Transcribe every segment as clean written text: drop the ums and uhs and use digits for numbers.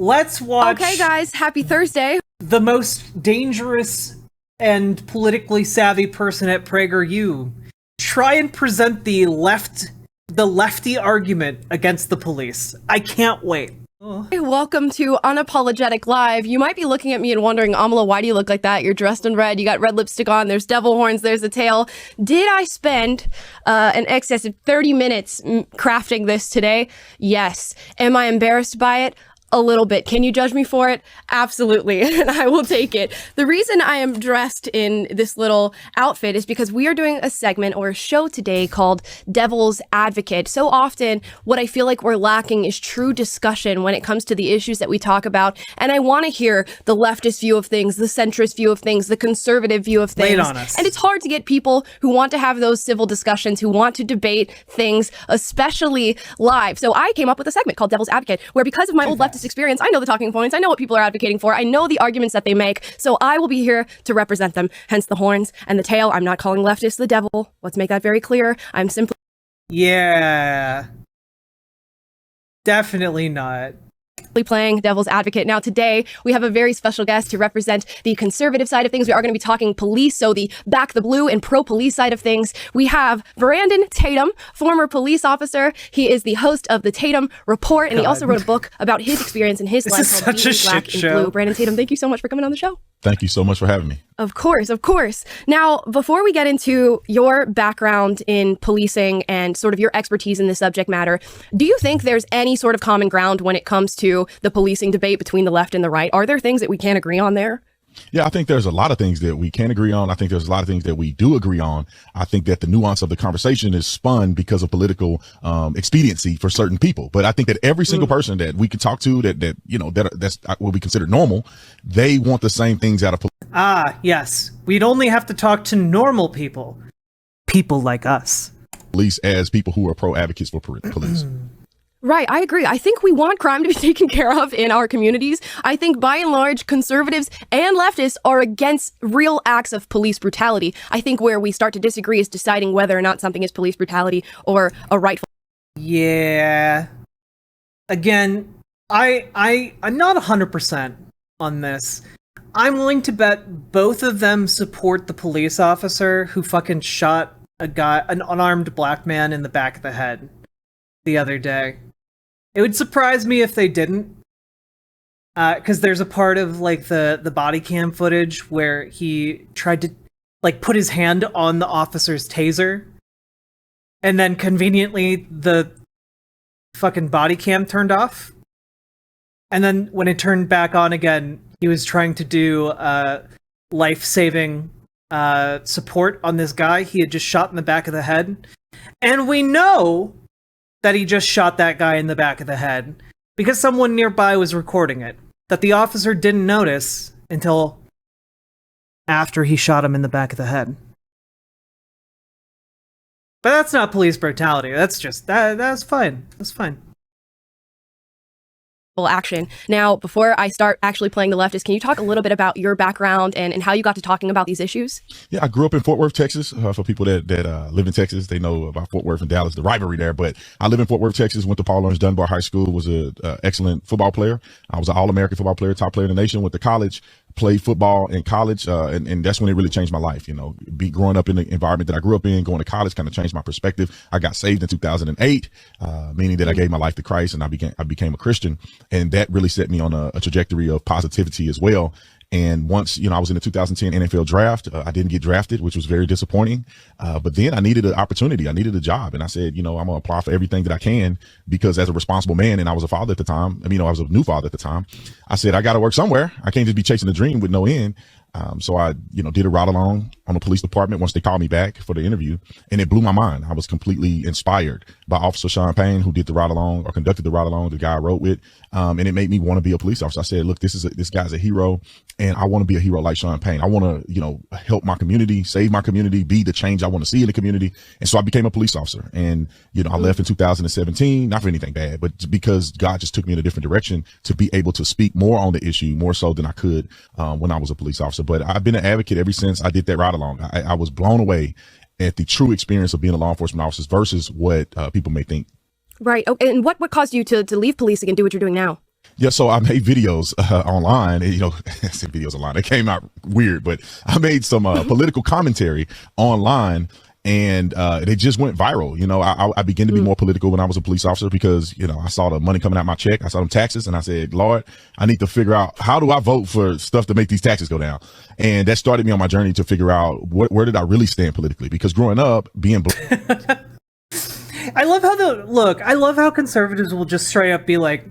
Let's watch Okay, guys, happy Thursday. the most dangerous and politically savvy person at PragerU try and present the lefty argument against the police. I can't wait. Hey, welcome to Unapologetic Live. You might be looking at me and wondering, Amala, why do you look like that? You're dressed in red, you got red lipstick on, there's devil horns, there's a tail. Did I spend an excess of 30 minutes crafting this today? Yes. Am I embarrassed by it? A little bit. Can you judge me for it? Absolutely. And I will take it. The reason I am dressed in this little outfit is because we are doing a segment or a show today called Devil's Advocate. So often what I feel like we're lacking is true discussion when it comes to the issues that we talk about. And I want to hear the leftist view of things, the centrist view of things, the conservative view of things. Lay it on us. And it's hard to get people who want to have those civil discussions, who want to debate things, especially live. So I came up with a segment called Devil's Advocate, where because of my old leftist experience, I know the talking points, I know what people are advocating for, I know the arguments that they make, so I will be here to represent them. Hence the horns and the tail. I'm not calling leftists the devil. Let's make that very clear. I'm simply Definitely not. playing devil's advocate. Now today we have a very special guest to represent the conservative side of things. We are going to be talking police, so the back the blue and pro-police side of things. We have Brandon Tatum, former police officer. He is the host of the Tatum Report, and he also wrote a book about his experience in his life is called such a Being Black shit and show. Blue. Brandon Tatum, thank you so much for coming on the show. Thank you so much for having me. Of course, of course. Now, before we get into your background in policing and sort of your expertise in this subject matter, do you think there's any sort of common ground when it comes to the policing debate between the left and the right? Are there things that we can't agree on there? Yeah, I think there's a lot of things that we can agree on. I think there's a lot of things that we do agree on. I think that the nuance of the conversation is spun because of political expediency for certain people. But I think that every single person that we can talk to that's what we consider normal, they want the same things out of police. Yes. We'd only have to talk to normal people. People like us. As people who are pro advocates for police. Right, I agree. I think we want crime to be taken care of in our communities. I think by and large, conservatives and leftists are against real acts of police brutality. I think where we start to disagree is deciding whether or not something is police brutality or a rightful. Yeah. Again, I'm not 100% on this. I'm willing to bet both of them support the police officer who fucking shot an unarmed black man in the back of the head the other day. It would surprise me if they didn't, because there's a part of like the body cam footage where he tried to like put his hand on the officer's taser, and then conveniently the fucking body cam turned off, and then when it turned back on again, he was trying to do life-saving support on this guy he had just shot in the back of the head, and we know that he just shot that guy in the back of the head because someone nearby was recording it, that the officer didn't notice until after he shot him in the back of the head. But that's not police brutality. That's just that's fine. That's fine. Action. Now, before I start actually playing the leftist, can you talk a little bit about your background and how you got to talking about these issues? Yeah, I grew up in Fort Worth, Texas. For people that live in Texas, they know about Fort Worth and Dallas, the rivalry there. But I live in Fort Worth, Texas, went to Paul Laurence Dunbar High School, was an excellent football player. I was an All-American football player, top player in the nation, went to college, played football in college, and that's when it really changed my life. Growing up in the environment that I grew up in, going to college kind of changed my perspective. I got saved in 2008, meaning that I gave my life to Christ and I became a Christian. And that really set me on a trajectory of positivity as well. And once, I was in the 2010 NFL draft, I didn't get drafted, which was very disappointing. But then I needed an opportunity. I needed a job. And I said, I'm going to apply for everything that I can, because as a responsible man, and I was a father at the time, I was a new father at the time, I said, I got to work somewhere. I can't just be chasing a dream with no end. So I, did a ride along on the police department once they called me back for the interview, and it blew my mind. I was completely inspired by Officer Sean Payne, who did the ride along or conducted the ride along, the guy I rode with. And it made me want to be a police officer. I said, look, this guy's a hero, and I want to be a hero like Sean Payne. I want to, help my community, save my community, be the change I want to see in the community. And so I became a police officer, and, I left in 2017, not for anything bad, but because God just took me in a different direction to be able to speak more on the issue, more so than I could, when I was a police officer. But I've been an advocate ever since I did that ride along. I was blown away at the true experience of being a law enforcement officer versus what people may think. Right. Oh, and what caused you to leave policing and do what you're doing now? Yeah, so I made videos online. You know, I said videos online. They came out weird, but I made some political commentary online, and they just went viral. You know, I began to be more political when I was a police officer because, you know, I saw the money coming out my check. I saw them taxes, and I said, Lord, I need to figure out how do I vote for stuff to make these taxes go down. And that started me on my journey to figure out where did I really stand politically? Because growing up, being black. I love how conservatives will just straight up be like,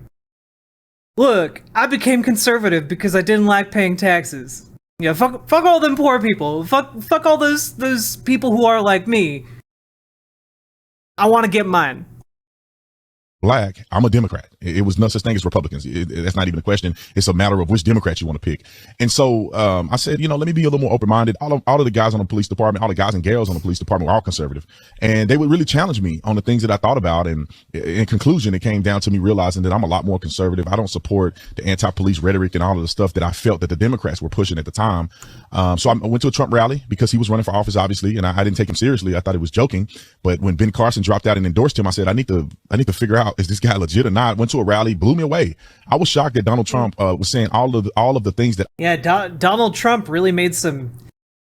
look, I became conservative because I didn't like paying taxes. Yeah, fuck all them poor people. Fuck all those people who are like me. I want to get mine. Black, I'm a Democrat. It was no such thing as Republicans. That's not even a question. It's a matter of which Democrat you want to pick. And so I said, you know, let me be a little more open-minded. All of the guys on the police department, all the guys and girls on the police department were all conservative. And they would really challenge me on the things that I thought about. And in conclusion, it came down to me realizing that I'm a lot more conservative. I don't support the anti-police rhetoric and all of the stuff that I felt that the Democrats were pushing at the time. So I went to a Trump rally because he was running for office, obviously, and I didn't take him seriously. I thought he was joking. But when Ben Carson dropped out and endorsed him, I said, I need to figure out, is this guy legit or not? Went to a rally, blew me away. I was shocked that Donald Trump was saying all of the things that. Yeah, Donald Trump really made some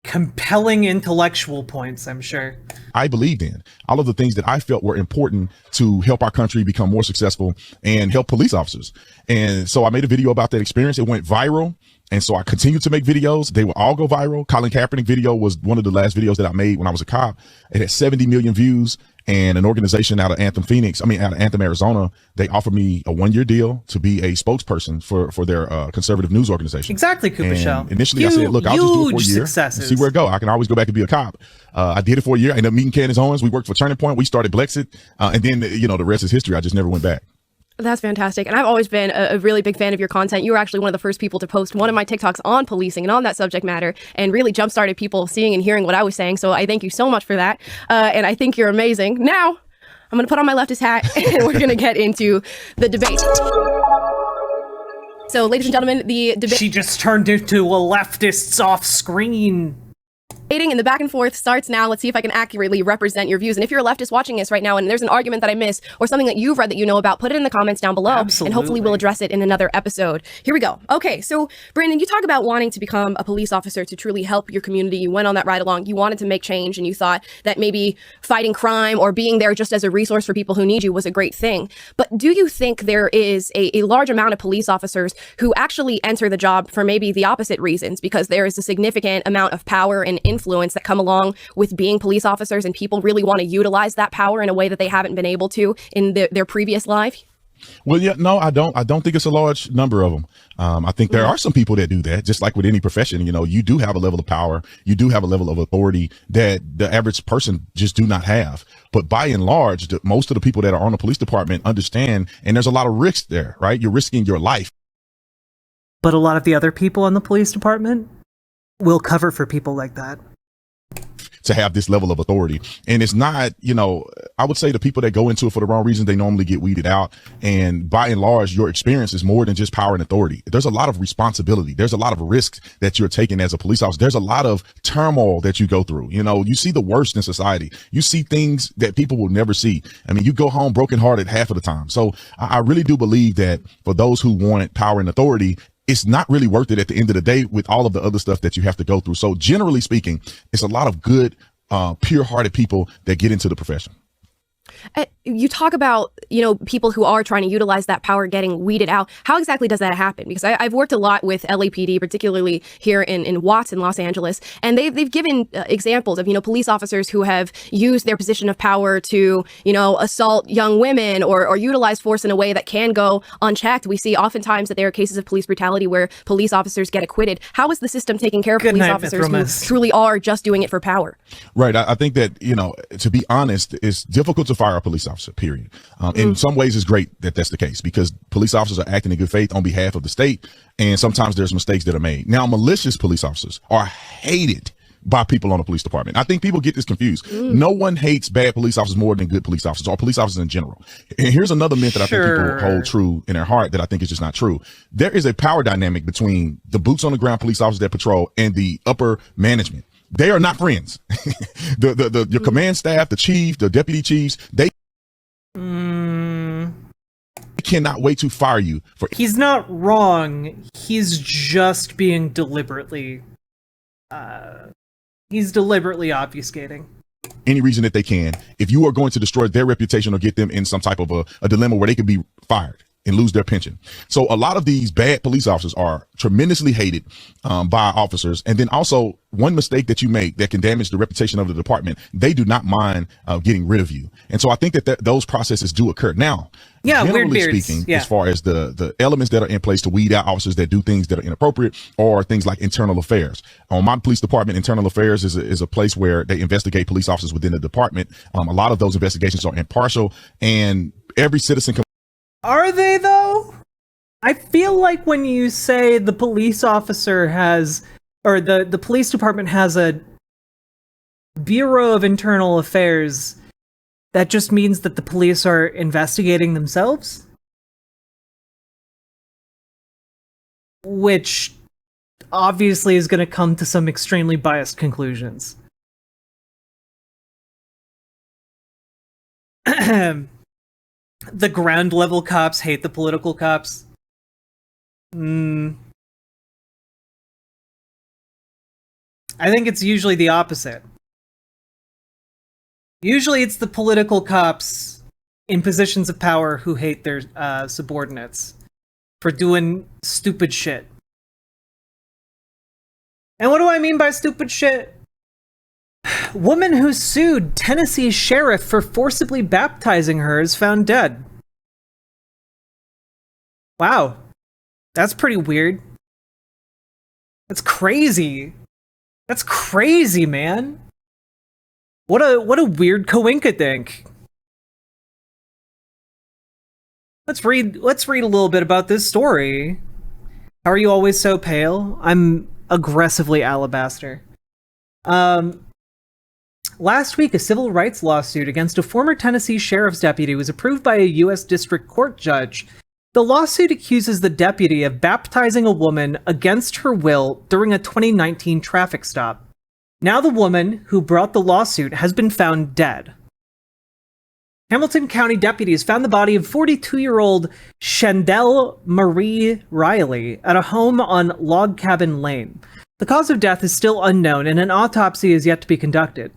compelling intellectual points, I'm sure. I believed in all of the things that I felt were important to help our country become more successful and help police officers. And so I made a video about that experience. It went viral. And so I continued to make videos. They will all go viral. Colin Kaepernick video was one of the last videos that I made when I was a cop. It had 70 million views, and an organization out of out of Anthem, Arizona, they offered me a 1-year deal to be a spokesperson for their conservative news organization. Exactly, Cooper Shell. Initially, I said, look, I'll just do it for a year and see where it go. I can always go back and be a cop. I did it for a year. I ended up meeting Candace Owens. We worked for Turning Point. We started Blexit. And then, you know, the rest is history. I just never went back. That's fantastic. And I've always been a really big fan of your content. You were actually one of the first people to post one of my TikToks on policing and on that subject matter, and really jump-started people seeing and hearing what I was saying. So I thank you so much for that. And I think you're amazing. Now, I'm going to put on my leftist hat and we're going to get into the debate. So, ladies and gentlemen, the debate. She just turned into a leftist off screen. And the back and forth starts now. Let's see if I can accurately represent your views. And if you're a leftist watching this right now and there's an argument that I miss or something that you've read that you know about, put it in the comments down below. Absolutely. And hopefully we'll address it in another episode. Here we go. Okay, so Brandon, you talk about wanting to become a police officer to truly help your community. You went on that ride along. You wanted to make change, and you thought that maybe fighting crime or being there just as a resource for people who need you was a great thing. But do you think there is a large amount of police officers who actually enter the job for maybe the opposite reasons, because there is a significant amount of power and influence that come along with being police officers, and people really want to utilize that power in a way that they haven't been able to in their previous life? Well, yeah, no, I don't think it's a large number of them. I think there are some people that do that, just like with any profession. You know, you do have a level of power, you do have a level of authority that the average person just do not have. But by and large, most of the people that are on the police department understand, and there's a lot of risk there, right? You're risking your life. But a lot of the other people in the police department will cover for people like that. To have this level of authority. And it's not, you know, I would say the people that go into it for the wrong reason, they normally get weeded out. And by and large, your experience is more than just power and authority. There's a lot of responsibility. There's a lot of risks that you're taking as a police officer. There's a lot of turmoil that you go through. You know, you see the worst in society. You see things that people will never see. I mean, you go home brokenhearted half of the time. So I really do believe that for those who want power and authority, it's not really worth it at the end of the day with all of the other stuff that you have to go through. So generally speaking, it's a lot of good, pure-hearted people that get into the profession. You talk about, you know, people who are trying to utilize that power getting weeded out. How exactly does that happen? Because I've worked a lot with LAPD, particularly here in Watts in Los Angeles, and they've given examples of, you know, police officers who have used their position of power to, you know, assault young women or utilize force in a way that can go unchecked. We see oftentimes that there are cases of police brutality where police officers get acquitted. How is the system taking care of police officers who truly are just doing it for power? Right. I think that, you know, to be honest, it's difficult to fire a police officer, period. In some ways, it's great that that's the case because police officers are acting in good faith on behalf of the state. And sometimes there's mistakes that are made. Now, malicious police officers are hated by people on the police department. I think people get this confused. No one hates bad police officers more than good police officers or police officers in general. And here's another myth that I think people hold true in their heart that I think is just not true. There is a power dynamic between the boots on the ground police officers that patrol and the upper management. They are not friends. Your command staff, the chief, the deputy chiefs, they cannot wait to fire you for. He's not wrong. He's just being deliberately. He's deliberately obfuscating. Any reason that they can. If you are going to destroy their reputation or get them in some type of a dilemma where they could be fired and lose their pension. So a lot of these bad police officers are tremendously hated by officers. And then also one mistake that you make that can damage the reputation of the department, they do not mind getting rid of you. And so I think that those processes do occur. Now, generally speaking, as far as the elements that are in place to weed out officers that do things that are inappropriate or things like internal affairs. On my police department, internal affairs is a place where they investigate police officers within the department. A lot of those investigations are impartial, and every citizen can. Are they though? I feel like when you say the police officer has, or the police department has a Bureau of Internal Affairs, that just means that the police are investigating themselves? Which obviously is going to come to some extremely biased conclusions. The ground level cops hate the political cops. I think it's usually the opposite. Usually it's the political cops in positions of power who hate their subordinates for doing stupid shit. And what do I mean by stupid shit? Woman who sued Tennessee sheriff for forcibly baptizing her is found dead. Wow. That's pretty weird. That's crazy. That's crazy, man. What a weird coinkydink. Let's read a little bit about this story. How are you always so pale? I'm aggressively alabaster. Last week, a civil rights lawsuit against a former Tennessee sheriff's deputy was approved by a U.S. District Court judge. The lawsuit accuses the deputy of baptizing a woman against her will during a 2019 traffic stop. Now the woman who brought the lawsuit has been found dead. Hamilton County deputies found the body of 42-year-old Shandell Marie Riley at a home on Log Cabin Lane. The cause of death is still unknown, and an autopsy is yet to be conducted.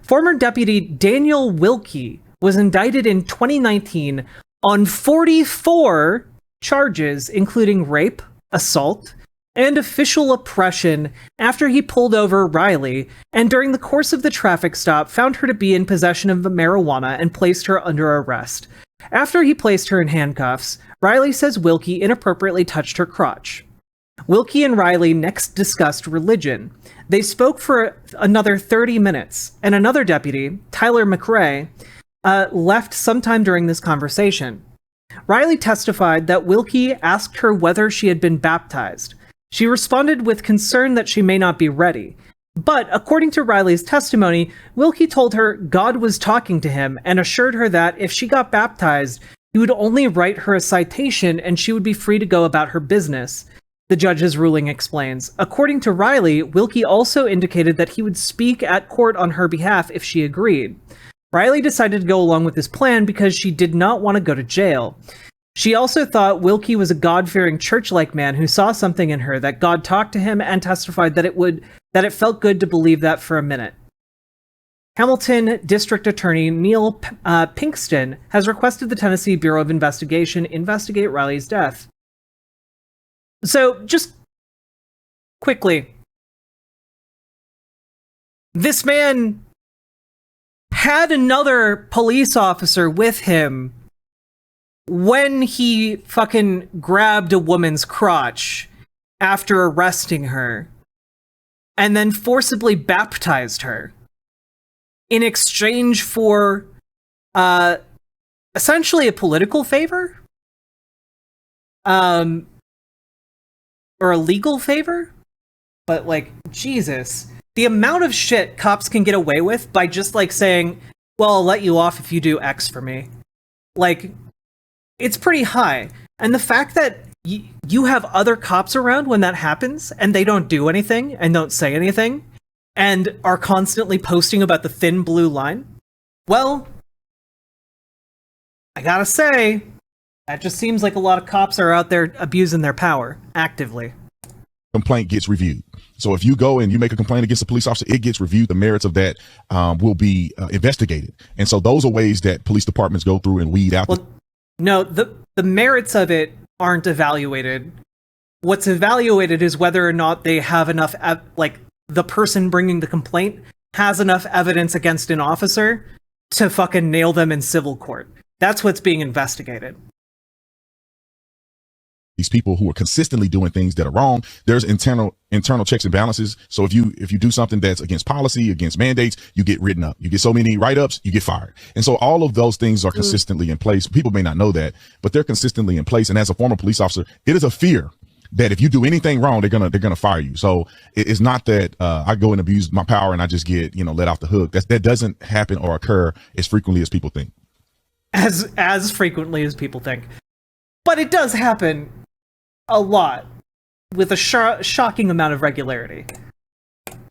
Former Deputy Daniel Wilkie was indicted in 2019 on 44 charges, including rape, assault, and official oppression after he pulled over Riley and during the course of the traffic stop found her to be in possession of marijuana and placed her under arrest. After he placed her in handcuffs, Riley says Wilkie inappropriately touched her crotch. Wilkie and Riley next discussed religion. They spoke for another 30 minutes, and another deputy, Tyler McRae, left sometime during this conversation. Riley testified that Wilkie asked her whether she had been baptized. She responded with concern that she may not be ready. But, according to Riley's testimony, Wilkie told her God was talking to him and assured her that if she got baptized, he would only write her a citation and she would be free to go about her business. The judge's ruling explains. According to Riley, Wilkie also indicated that he would speak at court on her behalf if she agreed. Riley decided to go along with this plan because she did not want to go to jail. She also thought Wilkie was a God-fearing church-like man who saw something in her, that God talked to him, and testified that it felt good to believe that for a minute. Hamilton District Attorney Neil Pinkston has requested the Tennessee Bureau of Investigation investigate Riley's death. So, just quickly, this man had another police officer with him when he fucking grabbed a woman's crotch after arresting her and then forcibly baptized her in exchange for essentially a political favor, or a legal favor. But like, Jesus, the amount of shit cops can get away with by just like saying, well, I'll let you off if you do X for me, like, it's pretty high. And the fact that you have other cops around when that happens and they don't do anything and don't say anything and are constantly posting about the thin blue line, well, I gotta say, That just seems like a lot of cops are out there abusing their power actively. Complaint gets reviewed. So if you go and you make a complaint against a police officer, it gets reviewed. The merits of that will be investigated. And so those are ways that police departments go through and weed out. No, the merits of it aren't evaluated. What's evaluated is whether or not they have enough, like the person bringing the complaint has enough evidence against an officer to fucking nail them in civil court. That's what's being investigated. These people who are consistently doing things that are wrong, there's internal checks and balances. So if you do something that's against policy, against mandates, you get written up. You get so many write-ups, you get fired. And so all of those things are consistently in place. People may not know that, but they're consistently in place. And as a former police officer, it is a fear that if you do anything wrong, they're gonna fire you. So it's not that I go and abuse my power and I just get let off the hook. That doesn't happen or occur as frequently as people think. As frequently as people think, but it does happen a lot with a shocking amount of regularity.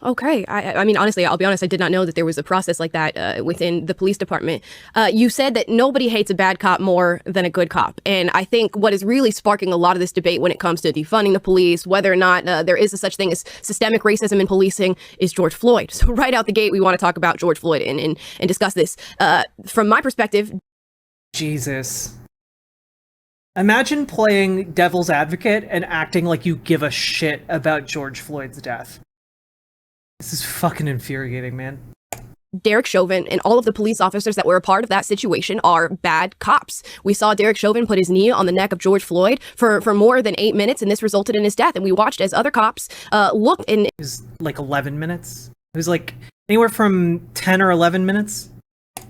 Okay. I mean, honestly, I'll be honest, I did not know that there was a process like that within the police department. You said that nobody hates a bad cop more than a good cop. And I think what is really sparking a lot of this debate when it comes to defunding the police, whether or not there is a such thing as systemic racism in policing, is George Floyd. So right out the gate, we want to talk about George Floyd and discuss this. From my perspective... Jesus. Imagine playing devil's advocate and acting like you give a shit about George Floyd's death. This is fucking infuriating, man. Derek Chauvin and all of the police officers that were a part of that situation are bad cops. We saw Derek Chauvin put his knee on the neck of George Floyd for more than 8 minutes, and this resulted in his death. And we watched as other cops looked and... It was like 11 minutes. It was like anywhere from 10 or 11 minutes.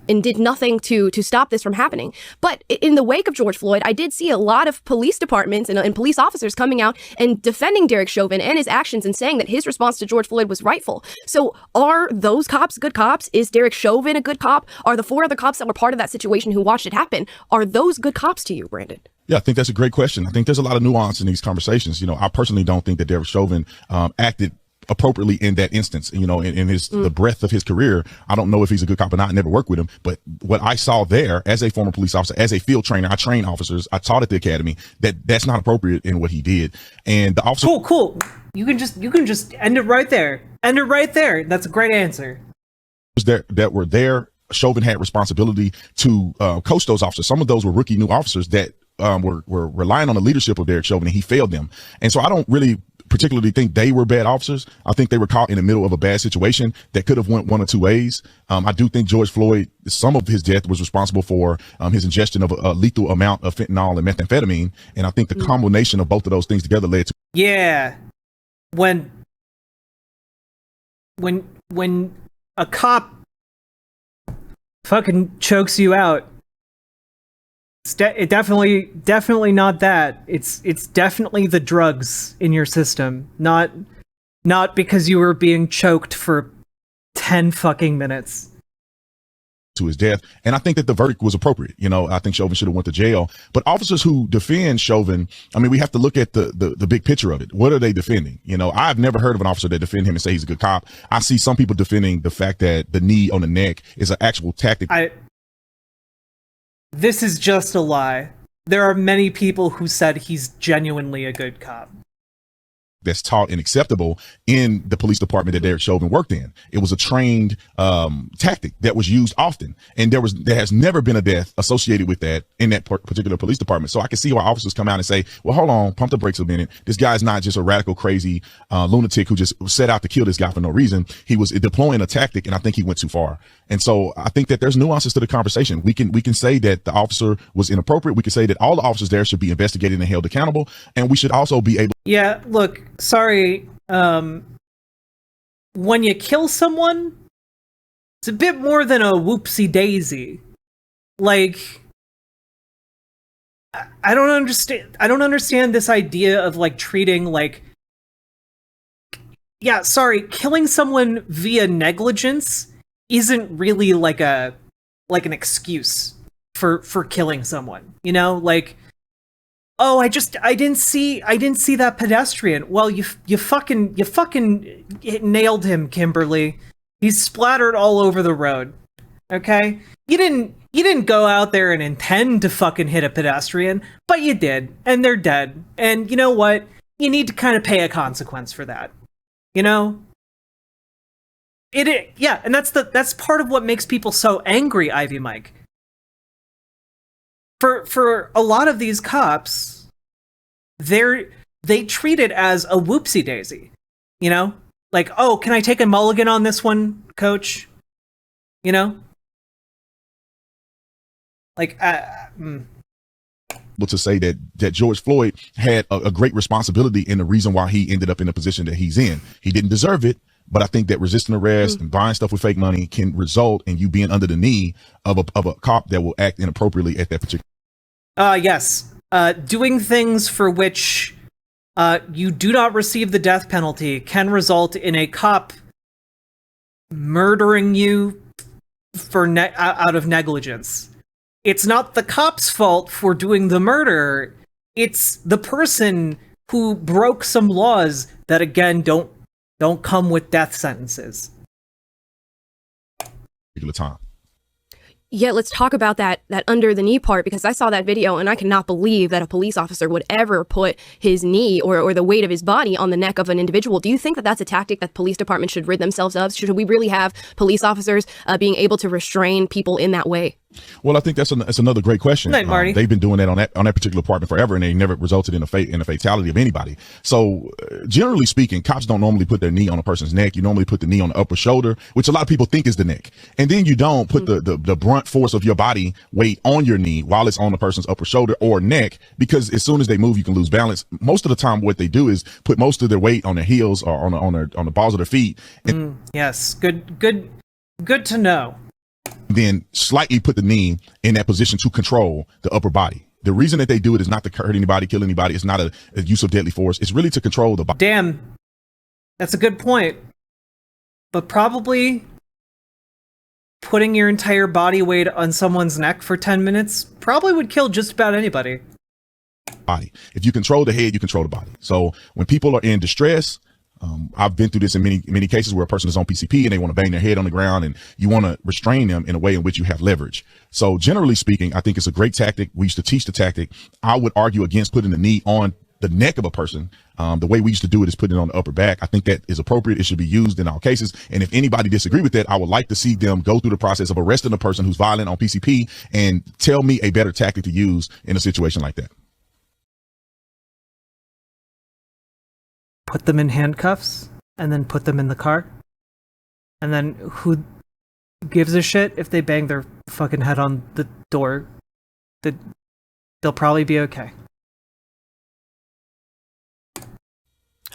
And did nothing to stop this from happening. But in the wake of George Floyd, I did see a lot of police departments and police officers coming out and defending Derek Chauvin and his actions and saying that his response to George Floyd was rightful. So are those cops good cops? Is Derek Chauvin a good cop? Are the 4 other cops that were part of that situation who watched it happen, are those good cops to you, Brandon? Yeah, I think that's a great question. I think there's a lot of nuance in these conversations. I personally don't think that Derek Chauvin acted appropriately in that instance. In his the breadth of his career, I don't know if he's a good cop or not. I never worked with him, but what I saw there as a former police officer, as a field trainer, I train officers, I taught at the academy, that's not appropriate in what he did. And the officer... Cool. You can just end it right there. End it right there. That's a great answer. That were there, Chauvin had responsibility to coach those officers. Some of those were rookie new officers that were relying on the leadership of Derek Chauvin, and he failed them. And so I don't really particularly think they were bad officers. I think they were caught in the middle of a bad situation that could have went one or two ways. I do think George Floyd, some of his death was responsible for his ingestion of a lethal amount of fentanyl and methamphetamine. And I think the combination of both of those things together led to... Yeah. When a cop fucking chokes you out, it definitely not that. It's definitely the drugs in your system, not because you were being choked for 10 fucking minutes. To his death. And I think that the verdict was appropriate. I think Chauvin should have went to jail. But officers who defend Chauvin, I mean, we have to look at the big picture of it. What are they defending? I've never heard of an officer that defend him and say he's a good cop. I see some people defending the fact that the knee on the neck is an actual tactic. This is just a lie. There are many people who said he's genuinely a good cop. That's taught and acceptable in the police department that Derek Chauvin worked in. It was a trained tactic that was used often, and there has never been a death associated with that in that particular police department. So I can see why officers come out and say, well, hold on, pump the brakes a minute. This guy's not just a radical, crazy lunatic who just set out to kill this guy for no reason. He was deploying a tactic, and I think he went too far. And so I think that there's nuances to the conversation. We can say that the officer was inappropriate. We can say that all the officers there should be investigated and held accountable, and we should also be able... Yeah, look, sorry. When you kill someone, it's a bit more than a whoopsie daisy. Like, I don't understand this idea of treating killing someone via negligence isn't really an excuse for killing someone. Oh, I didn't see that pedestrian. Well, you fucking nailed him, Kimberly. He's splattered all over the road. Okay? You You didn't go out there and intend to fucking hit a pedestrian, but you did, and they're dead. And you know what? You need to kind of pay a consequence for that. You know? Yeah, and that's part of what makes people so angry, Ivy Mike. For a lot of these cops, they treat it as a whoopsie daisy. You know? Like, oh, can I take a mulligan on this one, coach? You know? Like, to say that George Floyd had a great responsibility in the reason why he ended up in the position that he's in. He didn't deserve it, but I think that resisting arrest and buying stuff with fake money can result in you being under the knee of a cop that will act inappropriately at that particular. Yes. Doing things for which you do not receive the death penalty can result in a cop murdering you for out of negligence. It's not the cop's fault for doing the murder. It's the person who broke some laws that, again, don't come with death sentences. Particular time. Yeah, let's talk about that under the knee part, because I saw that video and I cannot believe that a police officer would ever put his knee or the weight of his body on the neck of an individual. Do you think that that's a tactic that police departments should rid themselves of? Should we really have police officers being able to restrain people in that way? Well, I think that's another great question. Night, Marty. They've been doing that on that particular department forever, and they never resulted in a fatality of anybody. So, generally speaking, cops don't normally put their knee on a person's neck. You normally put the knee on the upper shoulder, which a lot of people think is the neck, and then you don't put the brunt force of your body weight on your knee while it's on the person's upper shoulder or neck, because as soon as they move, you can lose balance. Most of the time, what they do is put most of their weight on their heels or on the balls of their feet. And yes, good to know. Then slightly put the knee in that position to control the upper body. The reason that they do it is not to hurt anybody, kill anybody. It's not a use of deadly force. It's really to control the body. Damn, that's a good point. But probably putting your entire body weight on someone's neck for 10 minutes probably would kill just about anybody. If you control the head, you control the body. So when people are in distress, I've been through this in many cases where a person is on PCP and they want to bang their head on the ground, and you want to restrain them in a way in which you have leverage. So generally speaking, I think it's a great tactic. We used to teach the tactic. I would argue against putting the knee on the neck of a person. The way we used to do it is putting it on the upper back. I think that is appropriate. It should be used in all cases. And if anybody disagree with that, I would like to see them go through the process of arresting a person who's violent on PCP and tell me a better tactic to use in a situation like that. Put them in handcuffs and then put them in the car, and then who gives a shit if they bang their fucking head on the door? They'll probably be okay.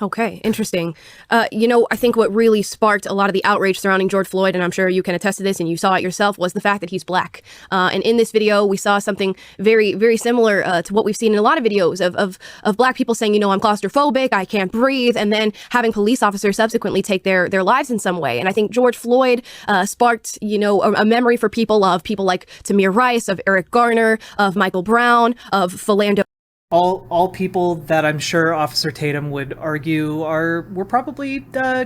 Okay, interesting. I think what really sparked a lot of the outrage surrounding George Floyd, and I'm sure you can attest to this and you saw it yourself, was the fact that he's black. And in this video, we saw something very, very similar to what we've seen in a lot of videos of black people saying, I'm claustrophobic, I can't breathe, and then having police officers subsequently take their lives in some way. And I think George Floyd sparked, a memory for people like Tamir Rice, of Eric Garner, of Michael Brown, of Philando. All people that I'm sure Officer Tatum would argue were probably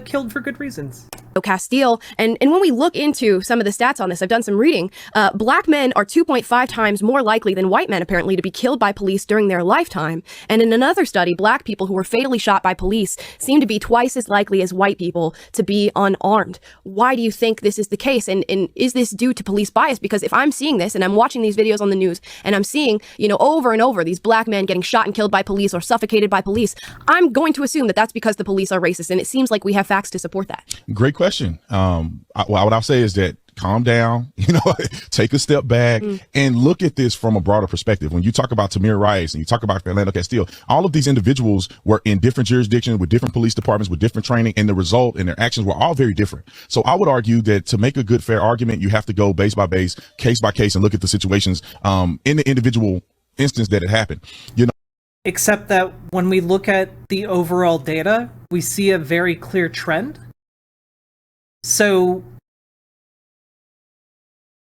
killed for good reasons. Castile. And when we look into some of the stats on this, I've done some reading. Black men are 2.5 times more likely than white men, apparently, to be killed by police during their lifetime. And in another study, black people who were fatally shot by police seem to be twice as likely as white people to be unarmed. Why do you think this is the case? And is this due to police bias? Because if I'm seeing this and I'm watching these videos on the news and I'm seeing, over and over these black men getting shot and killed by police or suffocated by police, I'm going to assume that that's because the police are racist. And it seems like we have facts to support that. Great question. What I'll say is that calm down, take a step back and look at this from a broader perspective. When you talk about Tamir Rice and you talk about Philando Castile, all of these individuals were in different jurisdictions with different police departments, with different training, and the result and their actions were all very different. So I would argue that to make a good, fair argument, you have to go base by base, case by case, and look at the situations in the individual instance that it happened. Except that when we look at the overall data, we see a very clear trend. So,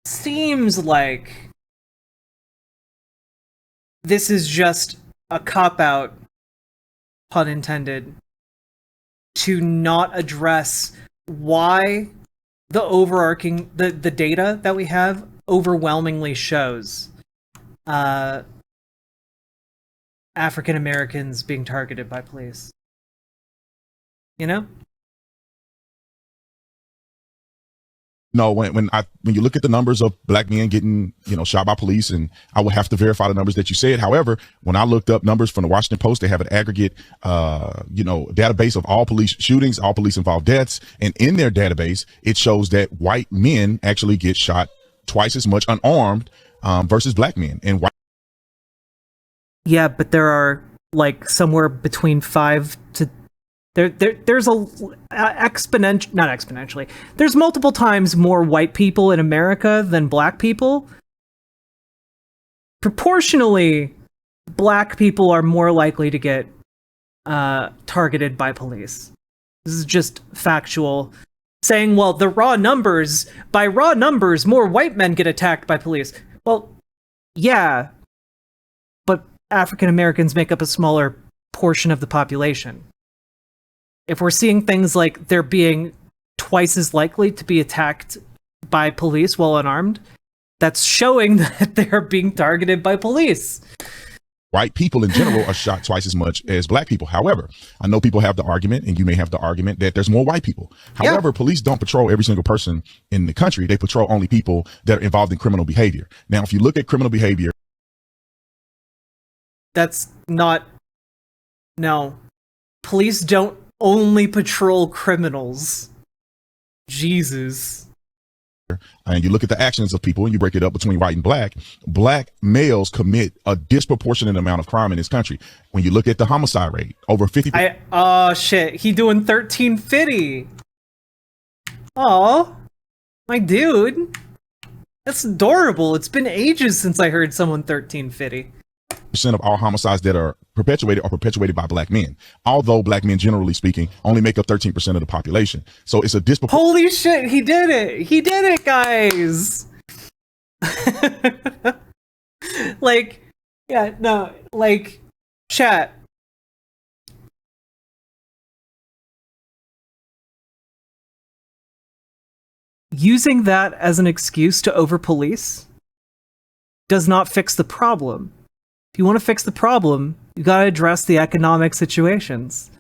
seems like this is just a cop-out, pun intended, to not address why the overarching, the data that we have overwhelmingly shows African Americans being targeted by police. You know? No, when you look at the numbers of black men getting, shot by police, and I would have to verify the numbers that you said. However, when I looked up numbers from the Washington Post, they have an aggregate, database of all police shootings, all police involved deaths. And in their database, it shows that white men actually get shot twice as much unarmed, versus black men. And yeah, but there are like somewhere between 5 to there's not exponentially. There's multiple times more white people in America than black people. Proportionally, black people are more likely to get targeted by police. This is just factual. Saying, well, by raw numbers, more white men get attacked by police. Well, yeah, but African Americans make up a smaller portion of the population. If we're seeing things like they're being twice as likely to be attacked by police while unarmed, that's showing that they're being targeted by police. White people in general are shot twice as much as black people. However, I know people have the argument, and you may have the argument, that there's more white people. However, police don't patrol every single person in the country. They patrol only people that are involved in criminal behavior. Now, if you look at criminal behavior, that's not... No. Police don't only patrol criminals. Jesus. And you look at the actions of people and you break it up between white and black males commit a disproportionate amount of crime in this country. When you look at the homicide rate, over 50. Oh shit, he doing 1350. Oh, my dude. That's adorable. It's been ages since I heard someone 1350. Of all homicides that are perpetuated by black men, although black men, generally speaking, only make up 13% of the population. So it's a disproportionate. Holy shit, he did it, guys. Chat. Using that as an excuse to over-police does not fix the problem. If you want to fix the problem, you gotta address the economic situations.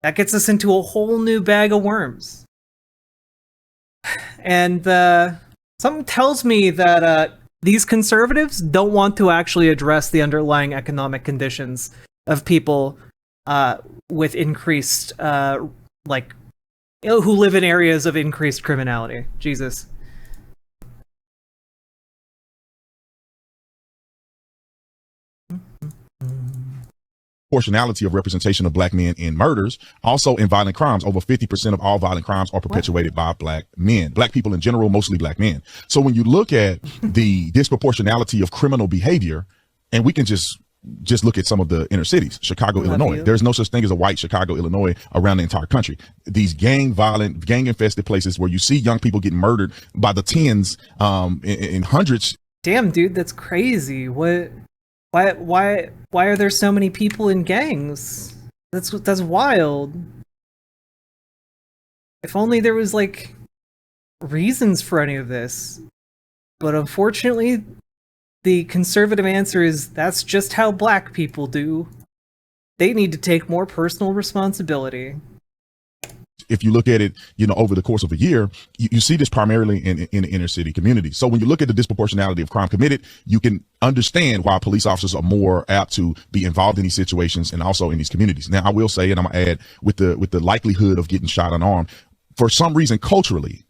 That gets us into a whole new bag of worms. And something tells me that these conservatives don't want to actually address the underlying economic conditions of people with increased, who live in areas of increased criminality. Jesus. Proportionality of representation of black men in murders, also in violent crimes. Over 50% of all violent crimes are perpetuated by black men. Black people in general, mostly black men. So when you look at the disproportionality of criminal behavior, and we can just look at some of the inner cities, Chicago, Illinois. There's no such thing as a white Chicago, Illinois around the entire country. These gang-violent, gang-infested places where you see young people getting murdered by the tens, in hundreds. Damn, dude, that's crazy. What? Why are there so many people in gangs? That's wild. If only there was reasons for any of this. But unfortunately, the conservative answer is that's just how black people do. They need to take more personal responsibility. If you look at it, over the course of a year, you see this primarily in the inner city communities. So when you look at the disproportionality of crime committed, you can understand why police officers are more apt to be involved in these situations and also in these communities. Now, I will say, and I'm gonna add, with the likelihood of getting shot unarmed, for some reason culturally,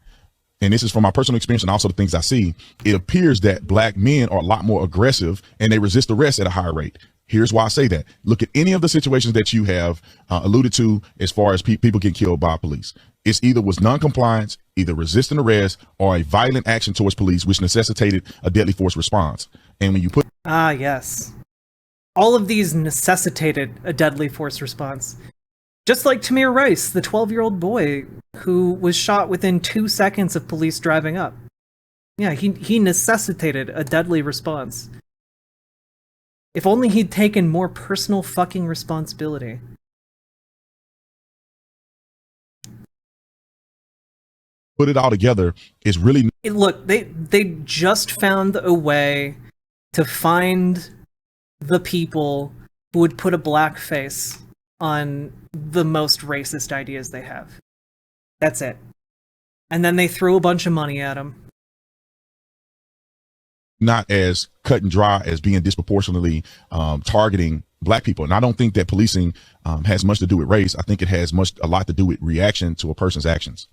and this is from my personal experience and also the things I see, it appears that black men are a lot more aggressive and they resist arrest at a higher rate. Here's why I say that. Look at any of the situations that you have alluded to as far as people getting killed by police. It's either was non-compliance, either resisting arrest, or a violent action towards police, which necessitated a deadly force response. And when you put... yes. All of these necessitated a deadly force response. Just like Tamir Rice, the 12-year-old boy who was shot within 2 seconds of police driving up. Yeah, he necessitated a deadly response. If only he'd taken more personal fucking responsibility. Put it all together is really look, they just found a way to find the people who would put a black face on the most racist ideas they have. That's it. And then they threw a bunch of money at them. Not as cut and dry as being disproportionately targeting black people. And I don't think that policing has much to do with race. I think it has a lot to do with reaction to a person's actions.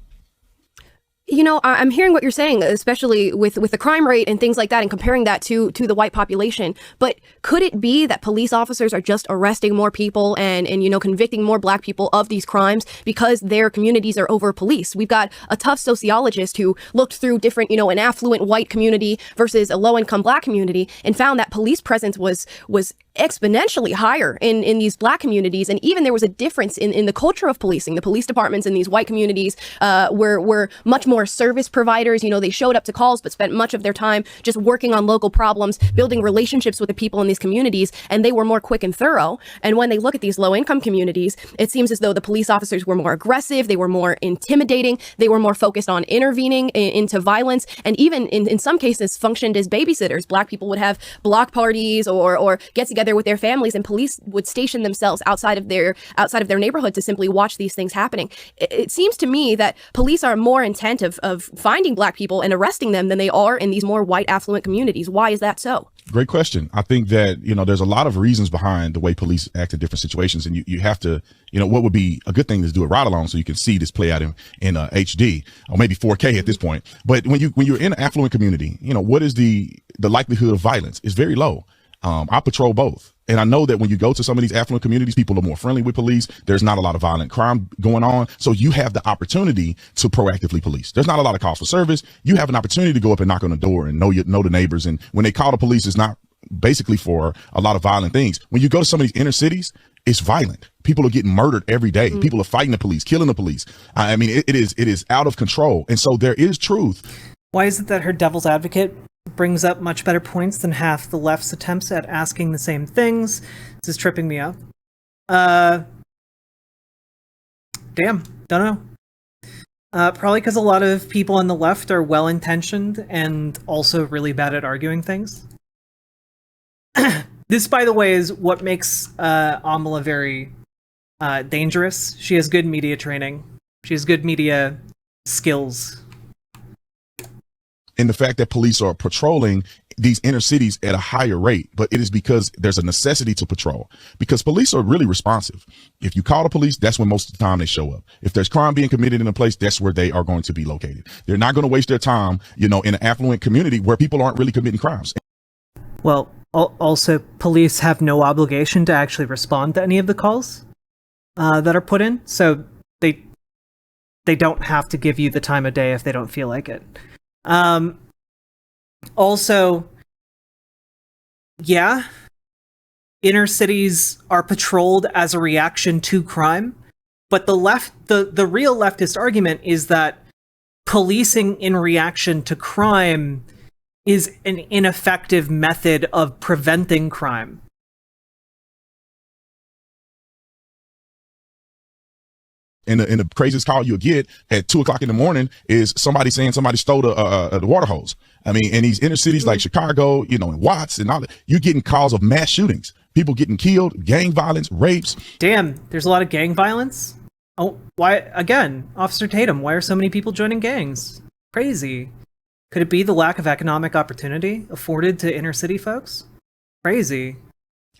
You know, I'm hearing what you're saying, especially with the crime rate and things like that, and comparing that to the white population. But could it be that police officers are just arresting more people and you know, convicting more black people of these crimes because their communities are over policed? We've got a tough sociologist who looked through different, you know, an affluent white community versus a low-income black community and found that police presence was exponentially higher in these black communities. And even there was a difference in the culture of policing. The police departments in these white communities were much more service providers. You know, they showed up to calls, but spent much of their time just working on local problems, building relationships with the people in these communities, and they were more quick and thorough. And when they look at these low-income communities, it seems as though the police officers were more aggressive, they were more intimidating, they were more focused on intervening into violence, and even in some cases functioned as babysitters. Black people would have block parties or get together with their families, and police would station themselves outside of their neighborhood to simply watch these things happening. It seems to me that police are more intent of finding black people and arresting them than they are in these more white affluent communities. Why is that so? Great question. I think that, you know, there's a lot of reasons behind the way police act in different situations. And you have to, you know, what would be a good thing is do it right along so you can see this play out in HD or maybe 4K at this point. But when you're in an affluent community, you know, what is the likelihood of violence? Is very low. I patrol both. And I know that when you go to some of these affluent communities, people are more friendly with police. There's not a lot of violent crime going on. So you have the opportunity to proactively police. There's not a lot of calls for service. You have an opportunity to go up and knock on the door and know the neighbors. And when they call the police, it's not basically for a lot of violent things. When you go to some of these inner cities, it's violent. People are getting murdered every day. Mm-hmm. People are fighting the police, killing the police. I mean, it is out of control. And so there is truth. Why is it that her devil's advocate brings up much better points than half the left's attempts at asking the same things? This is tripping me up. Damn, don't know. Probably because a lot of people on the left are well-intentioned and also really bad at arguing things. This, by the way, is what makes Amala very dangerous. She has good media training. She has good media skills. And the fact that police are patrolling these inner cities at a higher rate, but it is because there's a necessity to patrol, because police are really responsive. If you call the police, that's when most of the time they show up. If there's crime being committed in a place, that's where they are going to be located. They're not going to waste their time, you know, in an affluent community where people aren't really committing crimes. Well, also, police have no obligation to actually respond to any of the calls that are put in, so they don't have to give you the time of day if they don't feel like it. Also, yeah, inner cities are patrolled as a reaction to crime, but the real leftist argument is that policing in reaction to crime is an ineffective method of preventing crime. And the craziest call you'll get at 2:00 in the morning is somebody saying somebody stole the water hose. I mean, in these inner cities like Chicago, you know, and Watts and all that, you're getting calls of mass shootings, people getting killed, gang violence, rapes. Damn, there's a lot of gang violence. Oh, why again, Officer Tatum? Why are so many people joining gangs? Crazy. Could it be the lack of economic opportunity afforded to inner city folks? Crazy.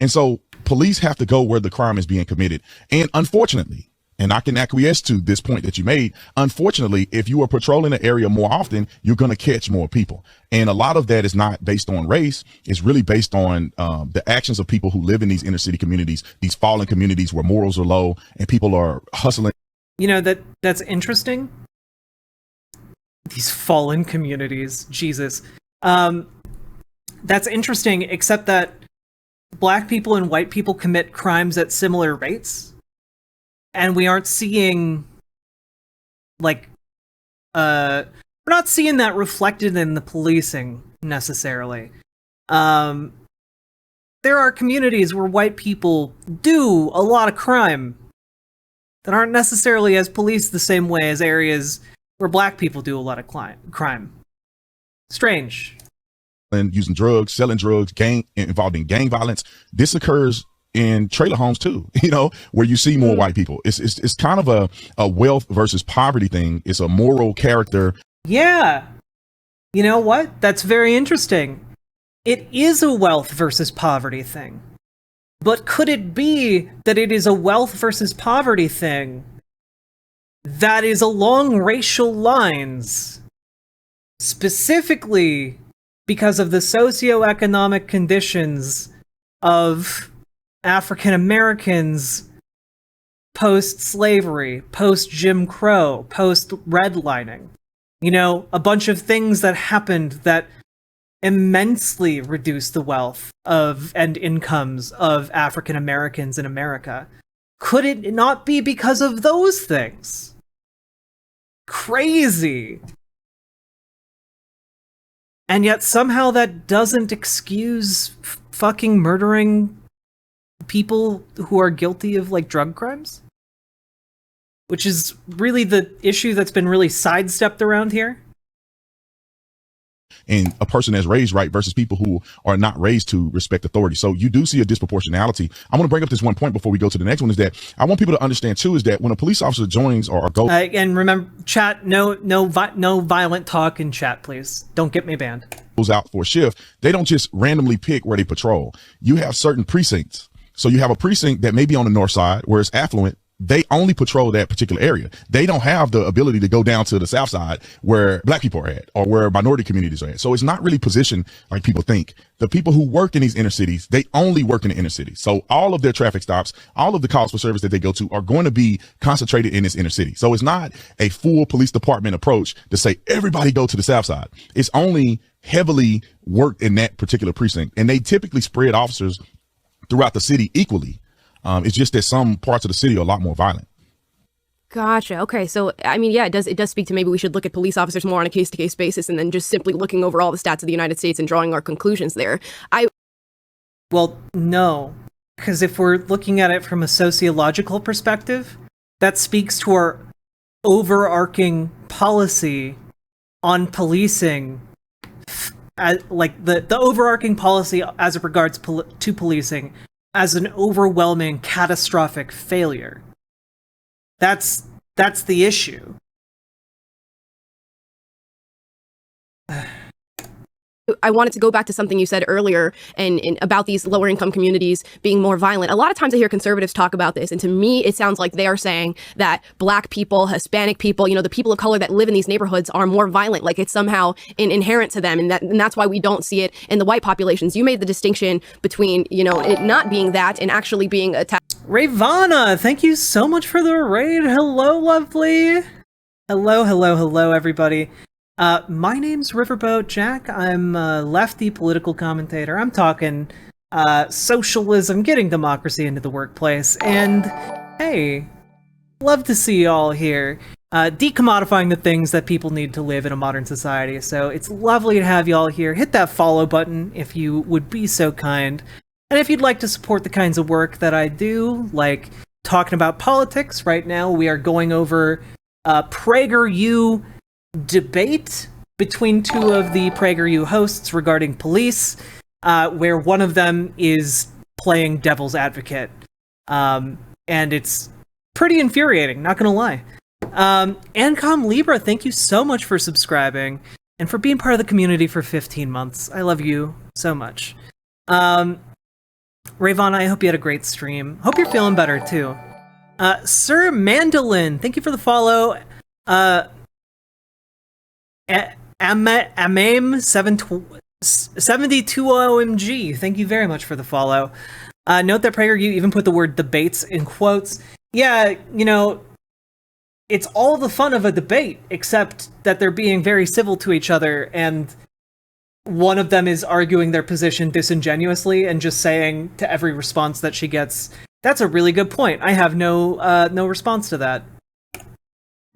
And so police have to go where the crime is being committed. And unfortunately, and I can acquiesce to this point that you made, unfortunately, if you are patrolling an area more often, you're going to catch more people. And a lot of that is not based on race. It's really based on the actions of people who live in these inner city communities, these fallen communities where morals are low and people are hustling. You know, that's interesting. These fallen communities, Jesus. That's interesting, except that black people and white people commit crimes at similar rates. And we aren't seeing, like, we're not seeing that reflected in the policing, necessarily. There are communities where white people do a lot of crime that aren't necessarily as policed the same way as areas where black people do a lot of crime. Strange. And using drugs, selling drugs, involved in gang violence. This occurs in trailer homes too, where you see more white people. It's kind of a wealth versus poverty thing. It's a moral character. Yeah. You know what? That's very interesting. It is a wealth versus poverty thing. But could it be that it is a wealth versus poverty thing that is along racial lines, specifically because of the socioeconomic conditions of African Americans post-slavery, post-Jim Crow, post-redlining? A bunch of things that happened that immensely reduced the wealth and incomes of African Americans in America. Could it not be because of those things? Crazy. And yet somehow that doesn't excuse fucking murdering people who are guilty of drug crimes? Which is really the issue that's been really sidestepped around here. And a person that's raised right versus people who are not raised to respect authority. So you do see a disproportionality. I want to bring up this one point before we go to the next one, is that I want people to understand too, is that when a police officer joins or goes, and remember, chat, no violent talk in chat, please. Don't get me banned. Goes out for a shift, they don't just randomly pick where they patrol. You have certain precincts. So you have a precinct that may be on the north side where it's affluent. They only patrol that particular area. They don't have the ability to go down to the south side where black people are at or where minority communities are at. So it's not really positioned like people think. The people who work in these inner cities, they only work in the inner city. So all of their traffic stops, all of the calls for service that they go to are going to be concentrated in this inner city. So it's not a full police department approach to say everybody go to the south side. It's only heavily worked in that particular precinct. And they typically spread officers throughout the city equally. It's just that some parts of the city are a lot more violent. Gotcha. Okay. So, I mean, yeah, it does speak to maybe we should look at police officers more on a case-to-case basis and then just simply looking over all the stats of the United States and drawing our conclusions there. Well, no. Because if we're looking at it from a sociological perspective, that speaks to our overarching policy on policing, the overarching policy as it regards to policing as an overwhelming catastrophic failure. That's the issue. I wanted to go back to something you said earlier and about these lower income communities being more violent. A lot of times I hear conservatives talk about this, and to me it sounds like they are saying that black people, Hispanic people, the people of color that live in these neighborhoods are more violent, like it's somehow inherent to them, and that's why we don't see it in the white populations. You made the distinction between it not being that and actually being attacked. Ravana, thank you so much for the raid. Hello, lovely. Hello, everybody. My name's Riverboat Jack. I'm a lefty political commentator. I'm talking socialism, getting democracy into the workplace, and hey, love to see y'all here. Decommodifying the things that people need to live in a modern society. So it's lovely to have y'all here. Hit that follow button if you would be so kind. And if you'd like to support the kinds of work that I do, like talking about politics, right now we are going over PragerU debate between two of the PragerU hosts regarding police, where one of them is playing devil's advocate. And it's pretty infuriating, not gonna lie. Ancom Libra, thank you so much for subscribing and for being part of the community for 15 months. I love you so much. Ravana, I hope you had a great stream. Hope you're feeling better too. Sir Mandolin, thank you for the follow. Amame 72 OMG, thank you very much for the follow. Note that PragerU even put the word debates in quotes. Yeah, it's all the fun of a debate, except that they're being very civil to each other, and one of them is arguing their position disingenuously and just saying to every response that she gets, that's a really good point. I have no response to that.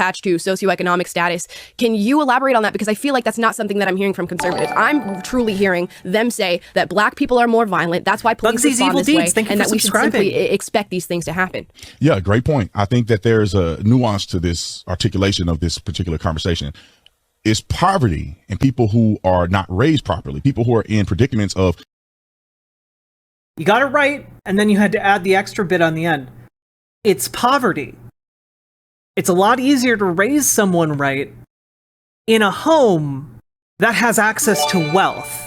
Attached to socioeconomic status. Can you elaborate on that? Because I feel like that's not something that I'm hearing from conservatives. I'm truly hearing them say that black people are more violent. That's why police respond this way, and that we should simply expect these things to happen. Yeah, great point. I think that there's a nuance to this articulation of this particular conversation. is poverty and people who are not raised properly, people who are in predicaments of. You got it right, and then you had to add the extra bit on the end. It's poverty. It's a lot easier to raise someone right in a home that has access to wealth.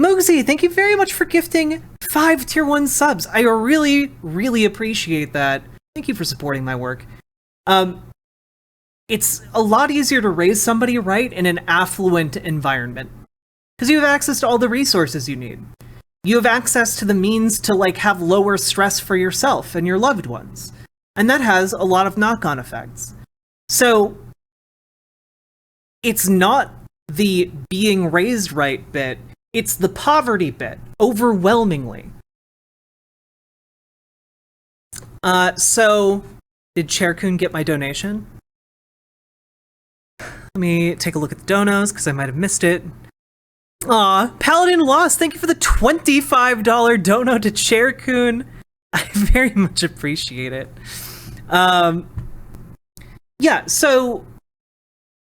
Moogsy, thank you very much for gifting 5 tier 1 subs. I really, really appreciate that. Thank you for supporting my work. It's a lot easier to raise somebody right in an affluent environment because you have access to all the resources you need. You have access to the means to like have lower stress for yourself and your loved ones. And that has a lot of knock-on effects. So it's not the being raised right bit, it's the poverty bit, overwhelmingly. So did Cherkun get my donation? Let me take a look at the donos, because I might have missed it. Aw, Paladin Lost, thank you for the $25 dono to Cherkun. I very much appreciate it. Yeah, so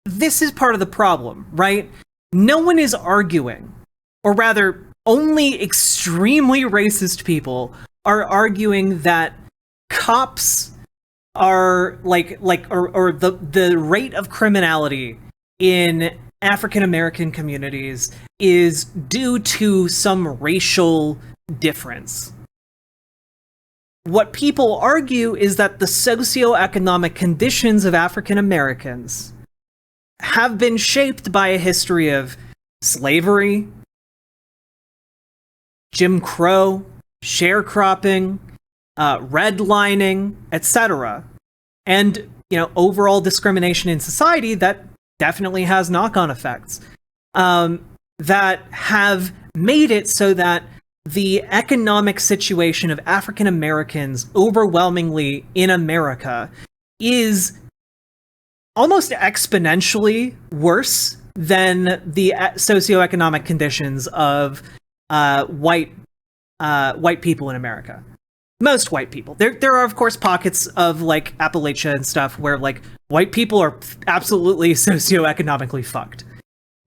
this is part of the problem, right? No one is arguing, or rather, only extremely racist people are arguing that cops are or the rate of criminality in African American communities is due to some racial difference. What people argue is that the socioeconomic conditions of African Americans have been shaped by a history of slavery, Jim Crow, sharecropping, redlining, etc. And, overall discrimination in society that definitely has knock-on effects that have made it so that the economic situation of African Americans overwhelmingly in America is almost exponentially worse than the socioeconomic conditions of white people in America. Most white people. There are, of course, pockets of, like, Appalachia and stuff where, like, white people are absolutely socioeconomically fucked.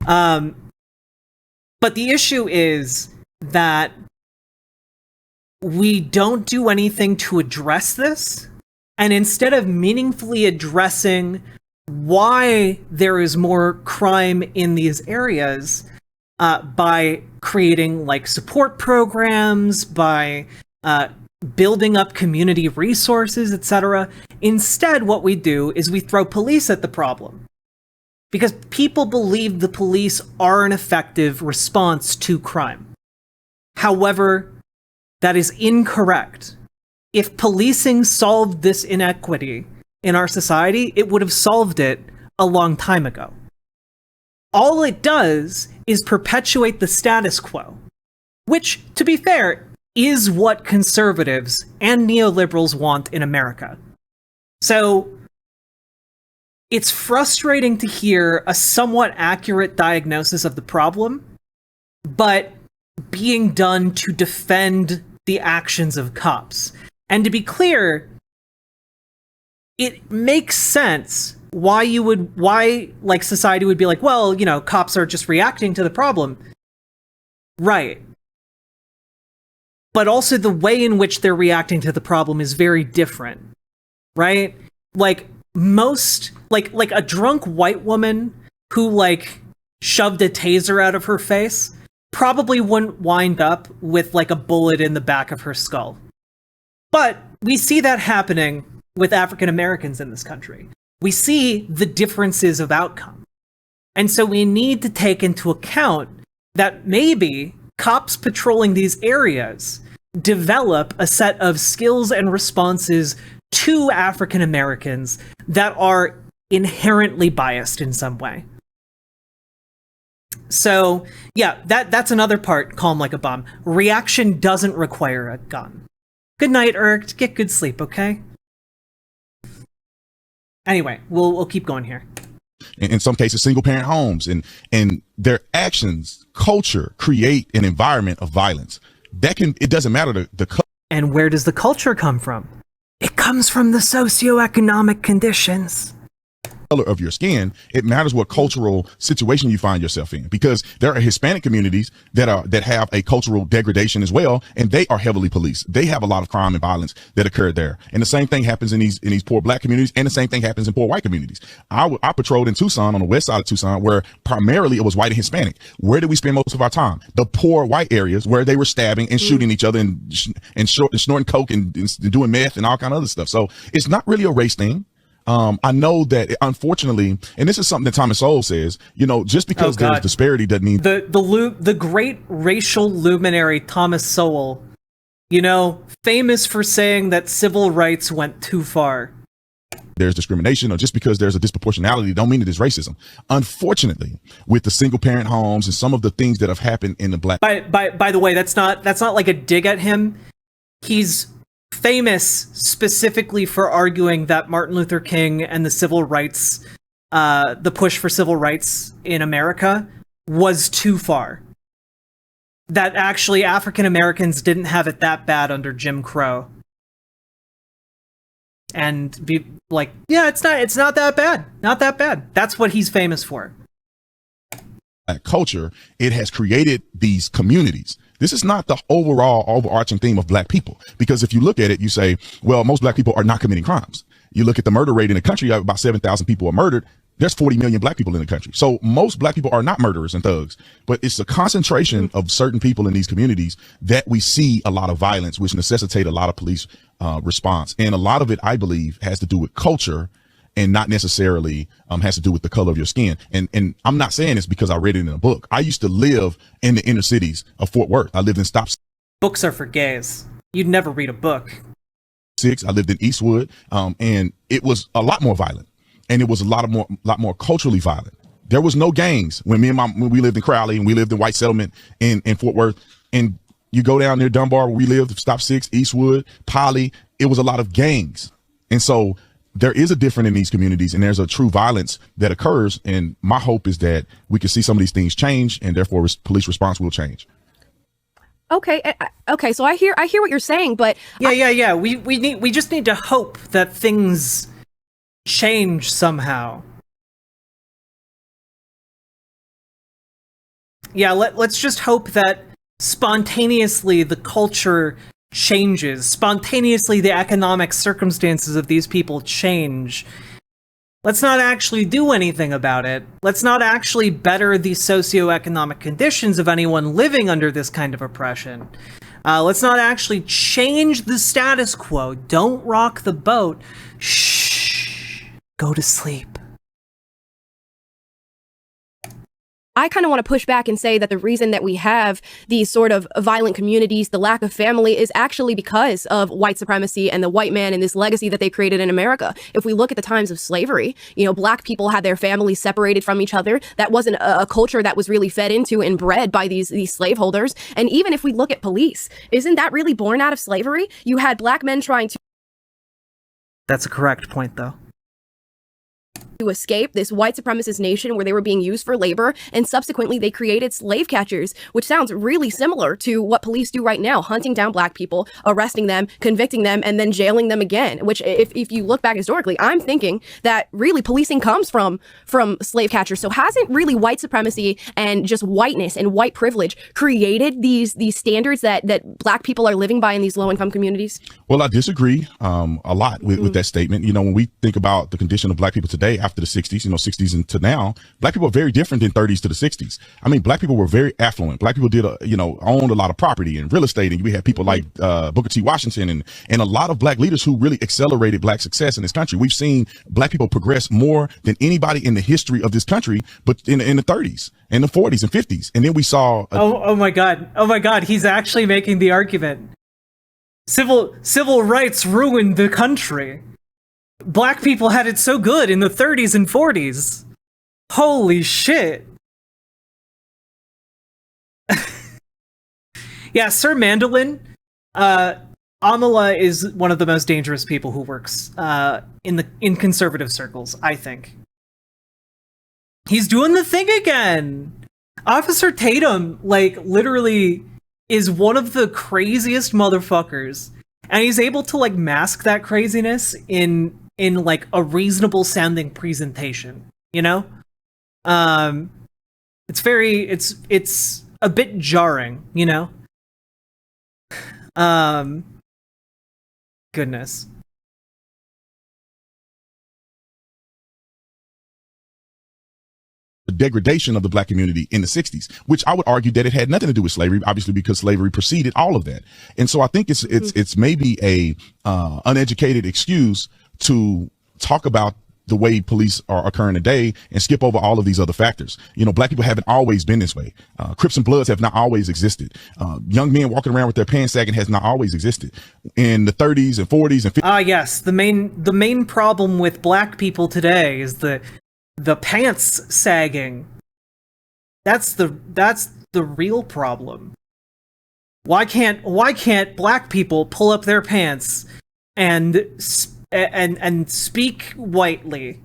But the issue is that we don't do anything to address this, and instead of meaningfully addressing why there is more crime in these areas, by creating, like, support programs, by building up community resources, etc. Instead, what we do is we throw police at the problem. Because people believe the police are an effective response to crime. However, that is incorrect. If policing solved this inequity in our society, it would have solved it a long time ago. All it does is perpetuate the status quo, which, to be fair, is what conservatives and neoliberals want in America. So it's frustrating to hear a somewhat accurate diagnosis of the problem, but being done to defend the actions of cops. And to be clear, it makes sense why society would be like, well, cops are just reacting to the problem. Right. But also the way in which they're reacting to the problem is very different, right? Like a drunk white woman who shoved a taser out of her face probably wouldn't wind up with a bullet in the back of her skull. But we see that happening with African Americans in this country. We see the differences of outcome. And so we need to take into account that maybe cops patrolling these areas develop a set of skills and responses to African Americans that are inherently biased in some way. So, yeah, that's another part, calm like a bomb. Reaction doesn't require a gun. Good night, Irked. Get good sleep, okay? Anyway, we'll keep going here. In some cases, single-parent homes, and their actions, culture, create an environment of violence. It doesn't matter and where does the culture come from? It comes from the socioeconomic conditions. color of your skin. It matters what cultural situation you find yourself in, because there are Hispanic communities that have a cultural degradation as well, and they are heavily policed. They have a lot of crime and violence that occurred there, and the same thing happens in these poor black communities, and the same thing happens in poor white communities. I patrolled in Tucson, on the west side of Tucson, where primarily it was white and Hispanic. Where did we spend most of our time? The poor white areas, where they were stabbing and shooting each other and snorting coke and doing meth and all kind of other stuff. So it's not really a race thing. I know that, unfortunately, and this is something that Thomas Sowell says, just because there's disparity doesn't mean the great racial luminary Thomas Sowell, famous for saying that civil rights went too far. There's discrimination, or just because there's a disproportionality don't mean it is racism. Unfortunately, with the single parent homes and some of the things that have happened in the black. By the way, that's not like a dig at him. He's famous specifically for arguing that Martin Luther King and the civil rights, the push for civil rights in America was too far. That actually African Americans didn't have it that bad under Jim Crow. And be like, yeah, it's not that bad. Not that bad. That's what he's famous for. Culture, it has created these communities. This is not the overarching theme of black people, because if you look at it, you say, well, most black people are not committing crimes. You look at the murder rate in the country, about 7,000 people are murdered. There's 40 million black people in the country. So most black people are not murderers and thugs, but it's a concentration of certain people in these communities that we see a lot of violence, which necessitate a lot of police response. And a lot of it, I believe, has to do with culture and not necessarily has to do with the color of your skin. And I'm not saying this because I read it in a book. I used to live in the inner cities of Fort Worth. I lived in Stop Books are for gays. You'd never read a book. 6. I lived in Eastwood, and it was a lot more violent. And it was a lot more culturally violent. There was no gangs when when we lived in Crowley and we lived in White Settlement in Fort Worth. And you go down near Dunbar where we lived, Stop 6, Eastwood, Poly, it was a lot of gangs. And so there is a difference in these communities, and there's a true violence that occurs. And my hope is that we can see some of these things change, and therefore police response will change. Okay. So I hear what you're saying, but yeah. We just need to hope that things change somehow. Yeah, let's just hope that spontaneously the culture changes, spontaneously the economic circumstances of these people change. Let's not actually do anything about it. Let's not actually better the socioeconomic conditions of anyone living under this kind of oppression. Let's not actually change the status quo. Don't rock the boat. Shh. Go to sleep. I kind of want to push back and say that the reason that we have these sort of violent communities, the lack of family, is actually because of white supremacy and the white man and this legacy that they created in America. If we look at the times of slavery, black people had their families separated from each other. That wasn't a culture that was really fed into and bred by these slaveholders. And even if we look at police, isn't that really born out of slavery? You had black men trying to... That's a correct point, though. To escape this white supremacist nation where they were being used for labor, and subsequently they created slave catchers, which sounds really similar to what police do right now, hunting down black people, arresting them, convicting them, and then jailing them again, which if you look back historically, I'm thinking that really policing comes from slave catchers. So hasn't really white supremacy and just whiteness and white privilege created these standards that black people are living by in these low-income communities? Well, I disagree a lot with that statement. When we think about the condition of black people today after the 60s, 60s and to now, black people are very different than 30s to the 60s. I mean, black people were very affluent. Black people did, owned a lot of property and real estate. And we had people like Booker T. Washington and a lot of black leaders who really accelerated black success in this country. We've seen black people progress more than anybody in the history of this country, but in the 30s and the 40s and 50s. And then we saw... Oh my God. He's actually making the argument. Civil rights ruined the country. Black people had it so good in the 30s and 40s. Holy shit. Yeah, Sir Mandolin. Amala is one of the most dangerous people who works in conservative circles, I think. He's doing the thing again. Officer Tatum, literally is one of the craziest motherfuckers. And he's able to, mask that craziness in in like a reasonable sounding presentation, you know? It's a bit jarring, you know? Goodness. The degradation of the black community in the 60s, which I would argue that it had nothing to do with slavery, obviously, because slavery preceded all of that. And so I think it's maybe a uneducated excuse to talk about the way police are occurring today and skip over all of these other factors. You know, black people haven't always been this way. Crips and Bloods have not always existed. Young men walking around with their pants sagging has not always existed. In the 30s and 40s and 50s. Yes, the main problem with black people today is the pants sagging. That's the real problem. Why can't black people pull up their pants and speak whitely?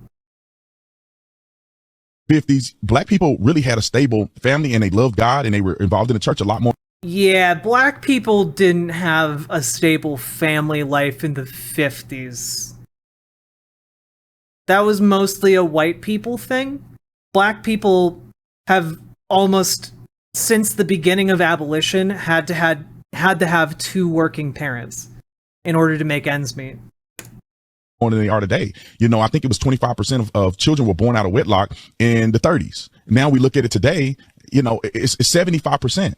50s, black people really had a stable family and they loved God and they were involved in the church a lot more. Yeah, black people didn't have a stable family life in the 50s. That was mostly a white people thing. Black people have almost, since the beginning of abolition, had to have two working parents in order to make ends meet. More than they are today. You know, I think it was 25% of children were born out of wedlock in the 30s. Now we look at it today, you know, it's 75%.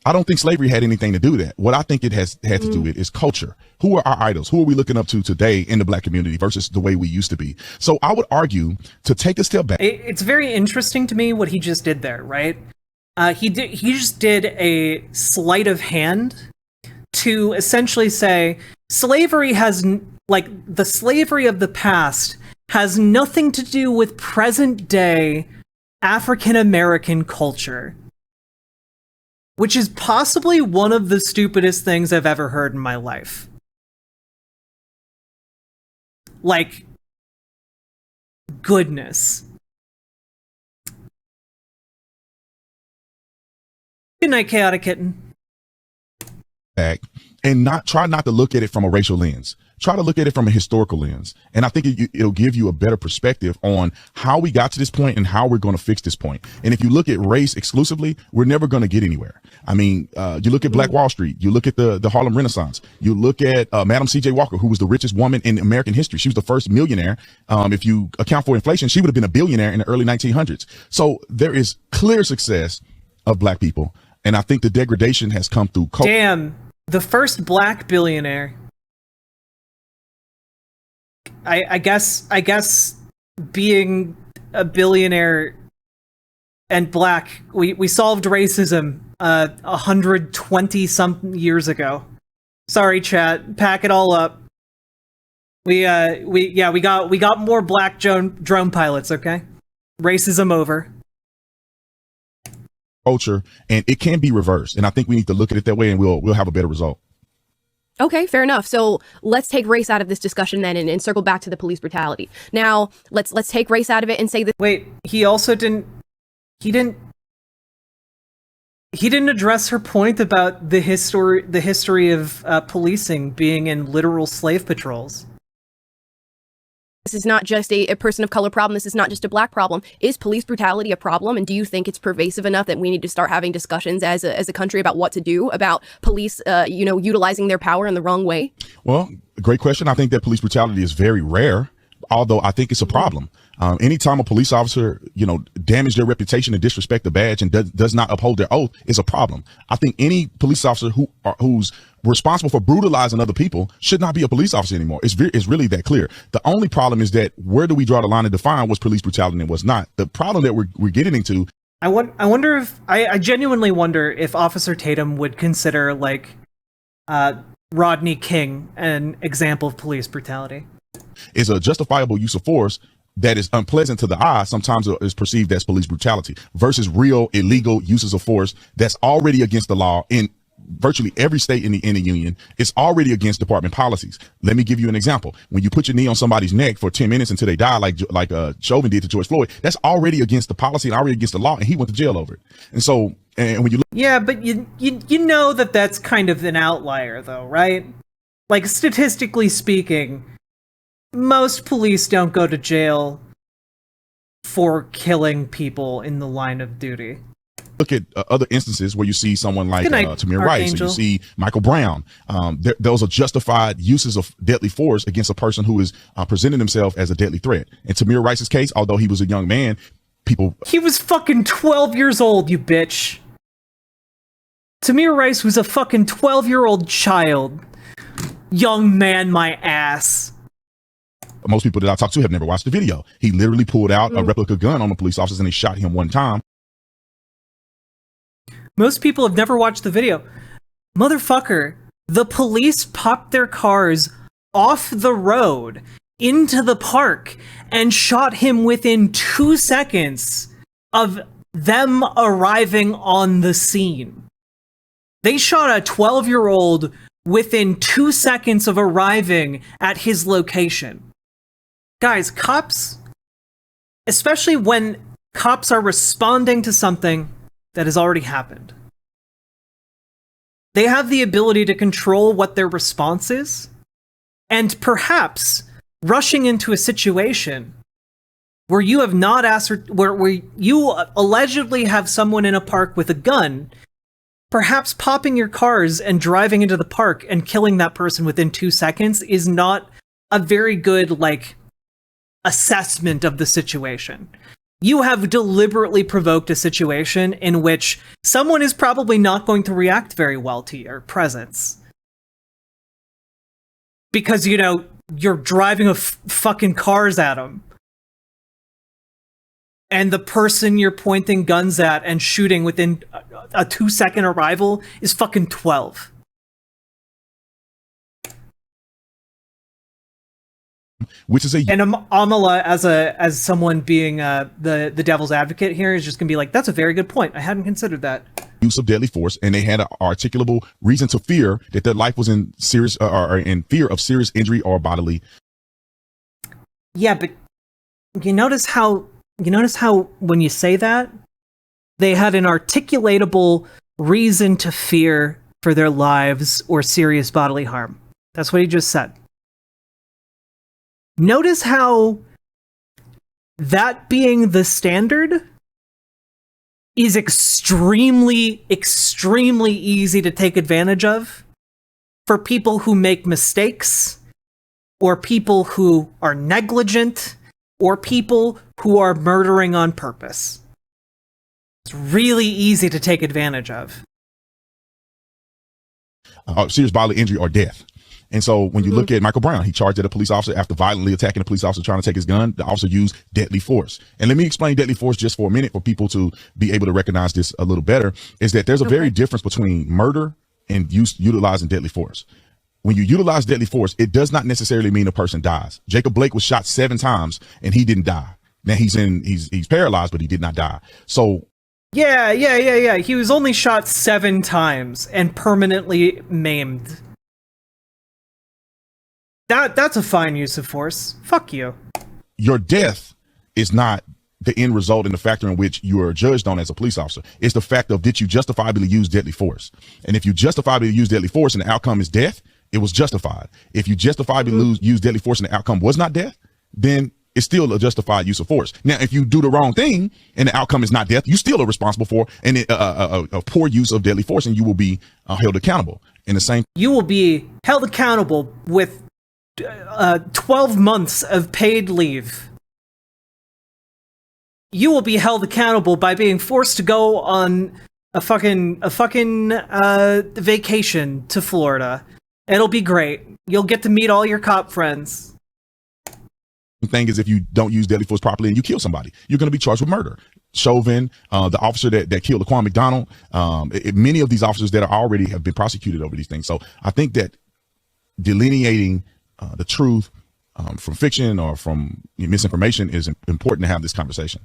I don't think slavery had anything to do with that. What I think it has had to do with is culture. Who are our idols? Who are we looking up to today in the black community versus the way we used to be? So I would argue to take a step back. It's very interesting to me what he just did there, right? He just did a sleight of hand to essentially say slavery has, like, the slavery of the past has nothing to do with present day African American culture. Which is possibly one of the stupidest things I've ever heard in my life. Like, goodness. Good night, Chaotic Kitten. And try not to look at it from a racial lens. Try to look at it from a historical lens. And I think it'll give you a better perspective on how we got to this point and how we're going to fix this point. And if you look at race exclusively, we're never going to get anywhere. I mean, you look at Black Wall Street, you look at the Harlem Renaissance, you look at Madam C.J. Walker, who was the richest woman in American history. She was the first millionaire. If you account for inflation, she would have been a billionaire in the early 1900s. So there is clear success of black people. And I think the degradation has come through culture. Damn, the first black billionaire. I guess being a billionaire and black, we solved racism 120 something years ago. Sorry, chat. Pack it all up. We got more black drone pilots, okay? Racism over. Culture, and it can be reversed. And I think we need to look at it that way and we'll have a better result. Okay, fair enough. So let's take race out of this discussion then and circle back to the police brutality. Now, let's take race out of it and say that— Wait, he also didn't address her point about the history of policing being in literal slave patrols. this is not just a person of color problem. This is not just a black problem. Is police brutality a problem? And do you think it's pervasive enough that we need to start having discussions as a country about what to do about police, utilizing their power in the wrong way? Well, great question. I think that police brutality is very rare, although I think it's a problem. Anytime a police officer, damage their reputation and disrespect the badge and does not uphold their oath is a problem. I think any police officer who's responsible for brutalizing other people should not be a police officer anymore. It's really that clear. The only problem is that where do we draw the line and define what's police brutality and what's not? The problem that we're getting into. I genuinely wonder if Officer Tatum would consider Rodney King an example of police brutality. Is a justifiable use of force that is unpleasant to the eye sometimes is perceived as police brutality versus real illegal uses of force that's already against the law in virtually every state in the union. It's already against department policies. Let me give you an example. When you put your knee on somebody's neck for 10 minutes until they die, like Chauvin did to George Floyd, that's already against the policy and already against the law, and he went to jail over it. And so, and when you look— yeah, but you know that's kind of an outlier though, right? Like, statistically speaking, most police don't go to jail for killing people in the line of duty. Look at other instances where you see someone like Tamir Rice, or you see Michael Brown. Those are justified uses of deadly force against a person who is presenting himself as a deadly threat. In Tamir Rice's case, although he was a young man, he was fucking 12 years old, you bitch. Tamir Rice was a fucking 12-year-old child. Young man, my ass. Most people that I talked to have never watched the video. He literally pulled out a replica gun on the police officers and they shot him one time. Most people have never watched the video. Motherfucker, the police popped their cars off the road into the park and shot him within 2 seconds of them arriving on the scene. They shot a 12-year-old within 2 seconds of arriving at his location. Guys, cops, especially when cops are responding to something that has already happened, they have the ability to control what their response is, and perhaps rushing into a situation where you have not where you allegedly have someone in a park with a gun, perhaps popping your cars and driving into the park and killing that person within 2 seconds is not a very good, assessment of the situation. You have deliberately provoked a situation in which someone is probably not going to react very well to your presence. Because, you're driving fucking cars at them. And the person you're pointing guns at and shooting within a 2-second arrival is fucking 12. Which is and Amala, as someone being the devil's advocate here, is just gonna be like, that's a very good point. I hadn't considered that. Use of deadly force, and they had an articulable reason to fear that their life was in serious or in fear of serious injury or bodily. Yeah, but you notice how when you say that, they had an articulatable reason to fear for their lives or serious bodily harm. That's what he just said. Notice how that being the standard is extremely, extremely easy to take advantage of for people who make mistakes, or people who are negligent, or people who are murdering on purpose. It's really easy to take advantage of. Serious bodily injury or death. And so when you look at Michael Brown, he charged at a police officer after violently attacking a police officer trying to take his gun. The officer used deadly force. And let me explain deadly force just for a minute for people to be able to recognize this a little better, is that there's a very difference between murder and utilizing deadly force. When you utilize deadly force, it does not necessarily mean a person dies. Jacob Blake was shot 7 times and he didn't die. Now he's paralyzed, but he did not die. So yeah. He was only shot 7 times and permanently maimed. That's a fine use of force. Fuck you. Your death is not the end result in the factor in which you are judged on as a police officer. It's the fact of, did you justifiably use deadly force? And if you justifiably use deadly force and the outcome is death, it was justified. If you justifiably use deadly force and the outcome was not death, then it's still a justified use of force. Now, if you do the wrong thing and the outcome is not death, you still are responsible for a poor use of deadly force, and you will be held accountable. In the same, you will be held accountable with 12 months of paid leave. You will be held accountable by being forced to go on a fucking vacation to Florida. It'll be great. You'll get to meet all your cop friends. The thing is, if you don't use deadly force properly and you kill somebody, you're going to be charged with murder. Chauvin, the officer that killed Laquan McDonald, many of these officers that are already have been prosecuted over these things. So I think that delineating the truth from fiction or from misinformation is important to have this conversation.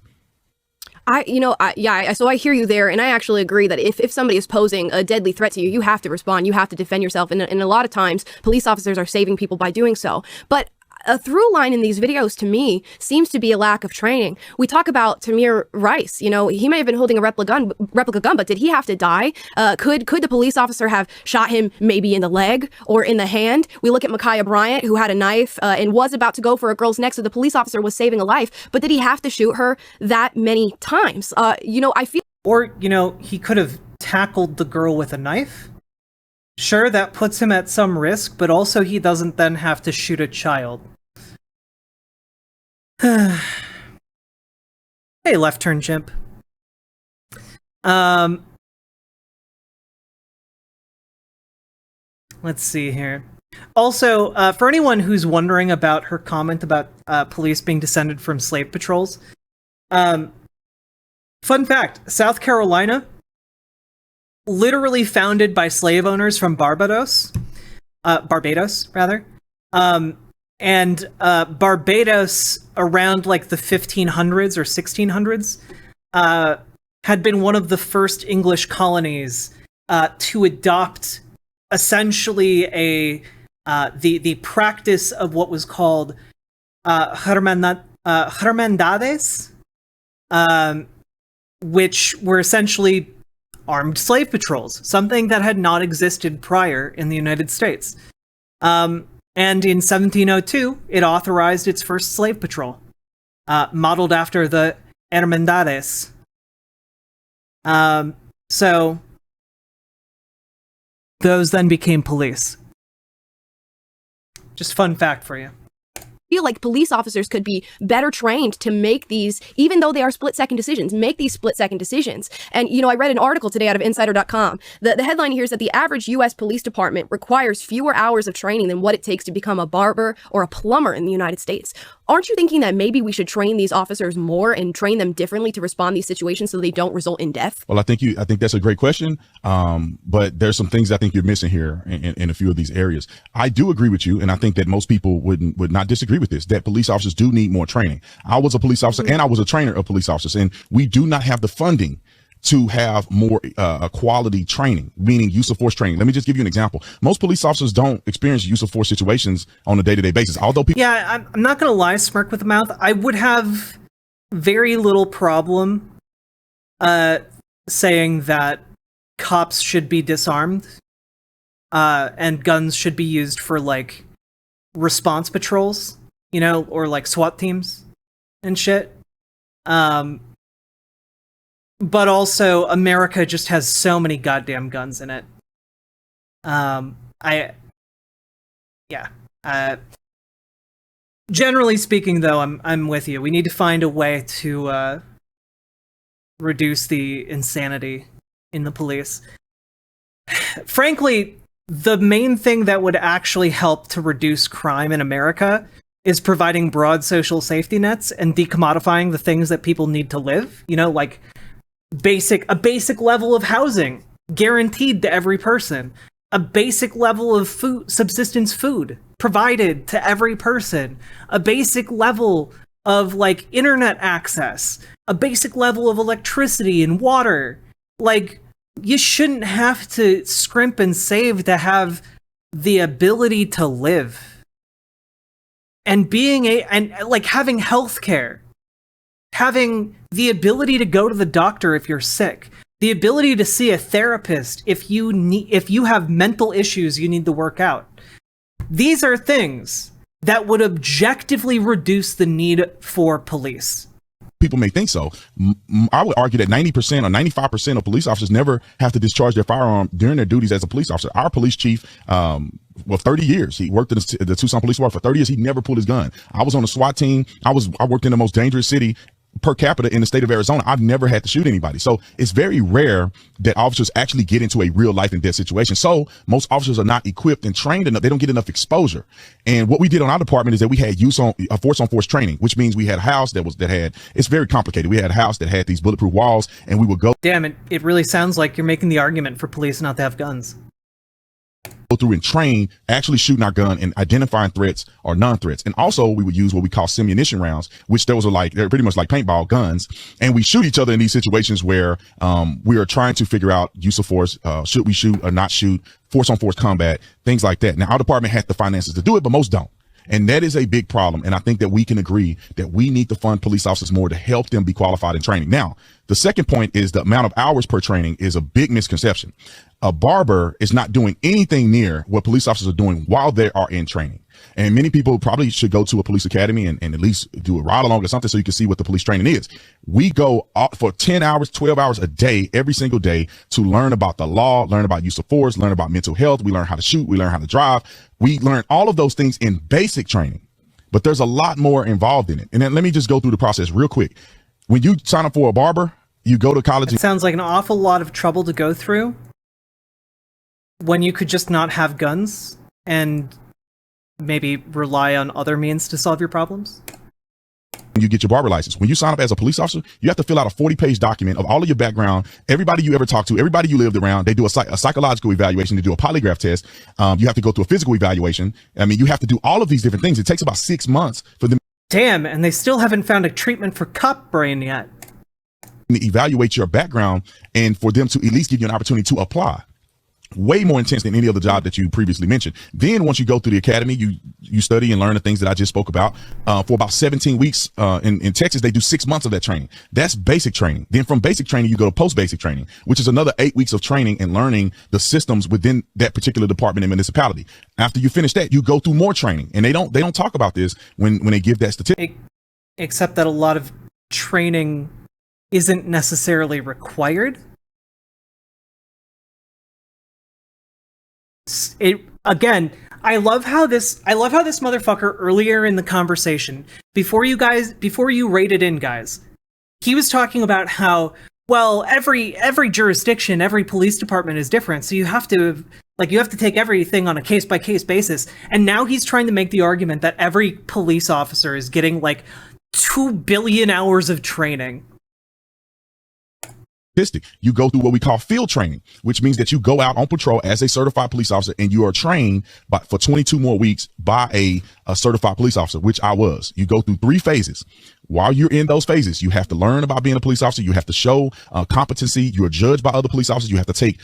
So I hear you there, and I actually agree that if somebody is posing a deadly threat to you, you have to respond, you have to defend yourself, and a lot of times police officers are saving people by doing so. But a through line in these videos to me seems to be a lack of training. We talk about Tamir Rice. You know, he may have been holding a replica gun, but did he have to die? Could the police officer have shot him maybe in the leg or in the hand? We look at Ma'Khia Bryant, who had a knife and was about to go for a girl's neck, so the police officer was saving a life. But did he have to shoot her that many times? You know, I feel. Or, you know, he could have tackled the girl with a knife. Sure, that puts him at some risk, but also he doesn't then have to shoot a child. Hey, left turn chimp. Let's see here. Also, for anyone who's wondering about her comment about police being descended from slave patrols, fun fact, South Carolina, literally founded by slave owners from Barbados, rather. And Barbados, around like the 1500s or 1600s, had been one of the first English colonies to adopt essentially the practice of what was called hermandades, which were essentially armed slave patrols, something that had not existed prior in the United States. And in 1702, it authorized its first slave patrol, modeled after the hermandades. So those then became police. Just fun fact for you. Feel like police officers could be better trained to make these, even though they are split-second decisions, make these split-second decisions. And, you know, I read an article today out of Insider.com. The headline here is that the average U.S. police department requires fewer hours of training than what it takes to become a barber or a plumber in the United States. Aren't you thinking that maybe we should train these officers more and train them differently to respond to these situations so they don't result in death? Well, I think that's a great question. But there's some things I think you're missing here in a few of these areas. I do agree with you, and I think that most people would not disagree with this, that police officers do need more training. I was a police officer and I was a trainer of police officers, and we do not have the funding to have more quality training, meaning use of force training. Let me just give you an example. Most police officers don't experience use of force situations on a day-to-day basis. Although people, yeah, I'm not gonna lie, smirk with the mouth. I would have very little problem saying that cops should be disarmed and guns should be used for like response patrols, you know, or like SWAT teams and shit. But also, America just has so many goddamn guns in it. Generally speaking, though, I'm with you. We need to find a way to reduce the insanity in the police. Frankly, the main thing that would actually help to reduce crime in America is providing broad social safety nets and decommodifying the things that people need to live. You know, like a basic level of housing guaranteed to every person, a basic level of subsistence food provided to every person, a basic level of like internet access, a basic level of electricity and water. Like, you shouldn't have to scrimp and save to have the ability to live. And having healthcare, having the ability to go to the doctor if you're sick, the ability to see a therapist if you have mental issues you need to work out. These are things that would objectively reduce the need for police. People may think so. I would argue that 90% or 95% of police officers never have to discharge their firearm during their duties as a police officer. Our police chief, 30 years. He worked in the Tucson Police Department for 30 years. He never pulled his gun. I was on a SWAT team. I worked in the most dangerous city per capita in the state of Arizona. I've never had to shoot anybody. So it's very rare that officers actually get into a real life and death situation. So most officers are not equipped and trained enough. They don't get enough exposure. And what we did on our department is that we had force on force training, which means we had a house it's very complicated. We had a house that had these bulletproof walls, and we would go. Damn it. It really sounds like you're making the argument for police not to have guns. Go through and train actually shooting our gun and identifying threats or non-threats. And also we would use what we call simunition rounds, which they're pretty much like paintball guns. And we shoot each other in these situations where we are trying to figure out use of force. Should we shoot or not shoot? Force on force combat, things like that. Now our department has the finances to do it, but most don't. And that is a big problem. And I think that we can agree that we need to fund police officers more to help them be qualified in training. Now, the second point is the amount of hours per training is a big misconception. A barber is not doing anything near what police officers are doing while they are in training. And many people probably should go to a police academy and at least do a ride along or something so you can see what the police training is. We go for 10 hours, 12 hours a day, every single day to learn about the law, learn about use of force, learn about mental health. We learn how to shoot. We learn how to drive. We learn all of those things in basic training, but there's a lot more involved in it. And then let me just go through the process real quick. When you sign up for a barber, you go to college. It sounds like an awful lot of trouble to go through when you could just not have guns and maybe rely on other means to solve your problems. You get your barber license. When you sign up as a police officer, you have to fill out a 40-page document of all of your background, everybody you ever talked to, everybody you lived around. They do a psychological evaluation. They do a polygraph test. You have to go through a physical evaluation. I mean, you have to do all of these different things. It takes about 6 months for them. Damn, and they still haven't found a treatment for cop brain yet. To evaluate your background and for them to at least give you an opportunity to apply. Way more intense than any other job that you previously mentioned. Then once you go through the academy, you study and learn the things that I just spoke about for about 17 weeks. In Texas, they do 6 months of that training. That's basic training. Then from basic training, you go to post-basic training, which is another 8 weeks of training and learning the systems within that particular department and municipality. After you finish that, you go through more training, and they don't talk about this when they give that statistic. Except that a lot of training isn't necessarily required. I love how this motherfucker earlier in the conversation, before you rated in, guys, he was talking about how, well, every jurisdiction, every police department is different, so you have to take everything on a case-by-case basis. And now he's trying to make the argument that every police officer is getting like 2 billion hours of training. You go through what we call field training, which means that you go out on patrol as a certified police officer and you are trained for 22 more weeks by a certified police officer, which I was. You go through 3 phases. While you're in those phases, you have to learn about being a police officer. You have to show competency. You are judged by other police officers. You have to take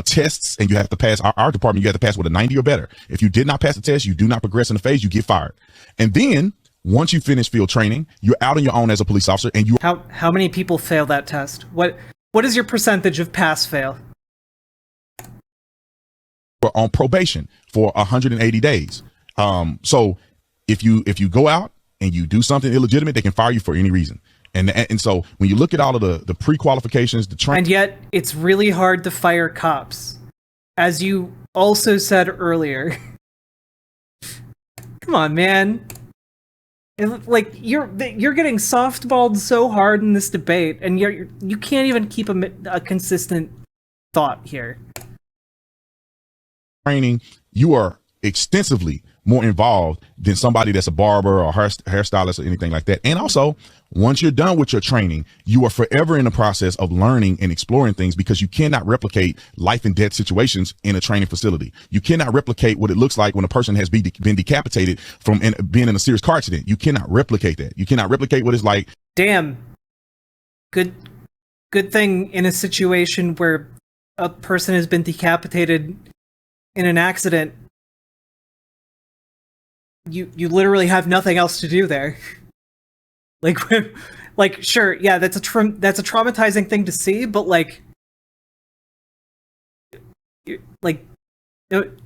tests, and you have to pass. Our department, you have to pass with a 90 or better. If you did not pass the test, you do not progress in the phase, you get fired. And then once you finish field training, you're out on your own as a police officer. And how many people fail that test? What is your percentage of pass-fail? We're on probation for 180 days. So if you go out and you do something illegitimate, they can fire you for any reason. And so when you look at all of the pre-qualifications, the training. And yet it's really hard to fire cops. As you also said earlier. Come on, man. Like you're getting softballed so hard in this debate, and you can't even keep a consistent thought here. Training, you are extensively more involved than somebody that's a barber or hairstylist or anything like that. And also, once you're done with your training, you are forever in the process of learning and exploring things, because you cannot replicate life and death situations in a training facility. You cannot replicate what it looks like when a person has been decapitated from being in a serious car accident. You cannot replicate that. You cannot replicate what it's like. Damn. Good thing in a situation where a person has been decapitated in an accident, you literally have nothing else to do there. Like sure, yeah, that's a traumatizing thing to see, but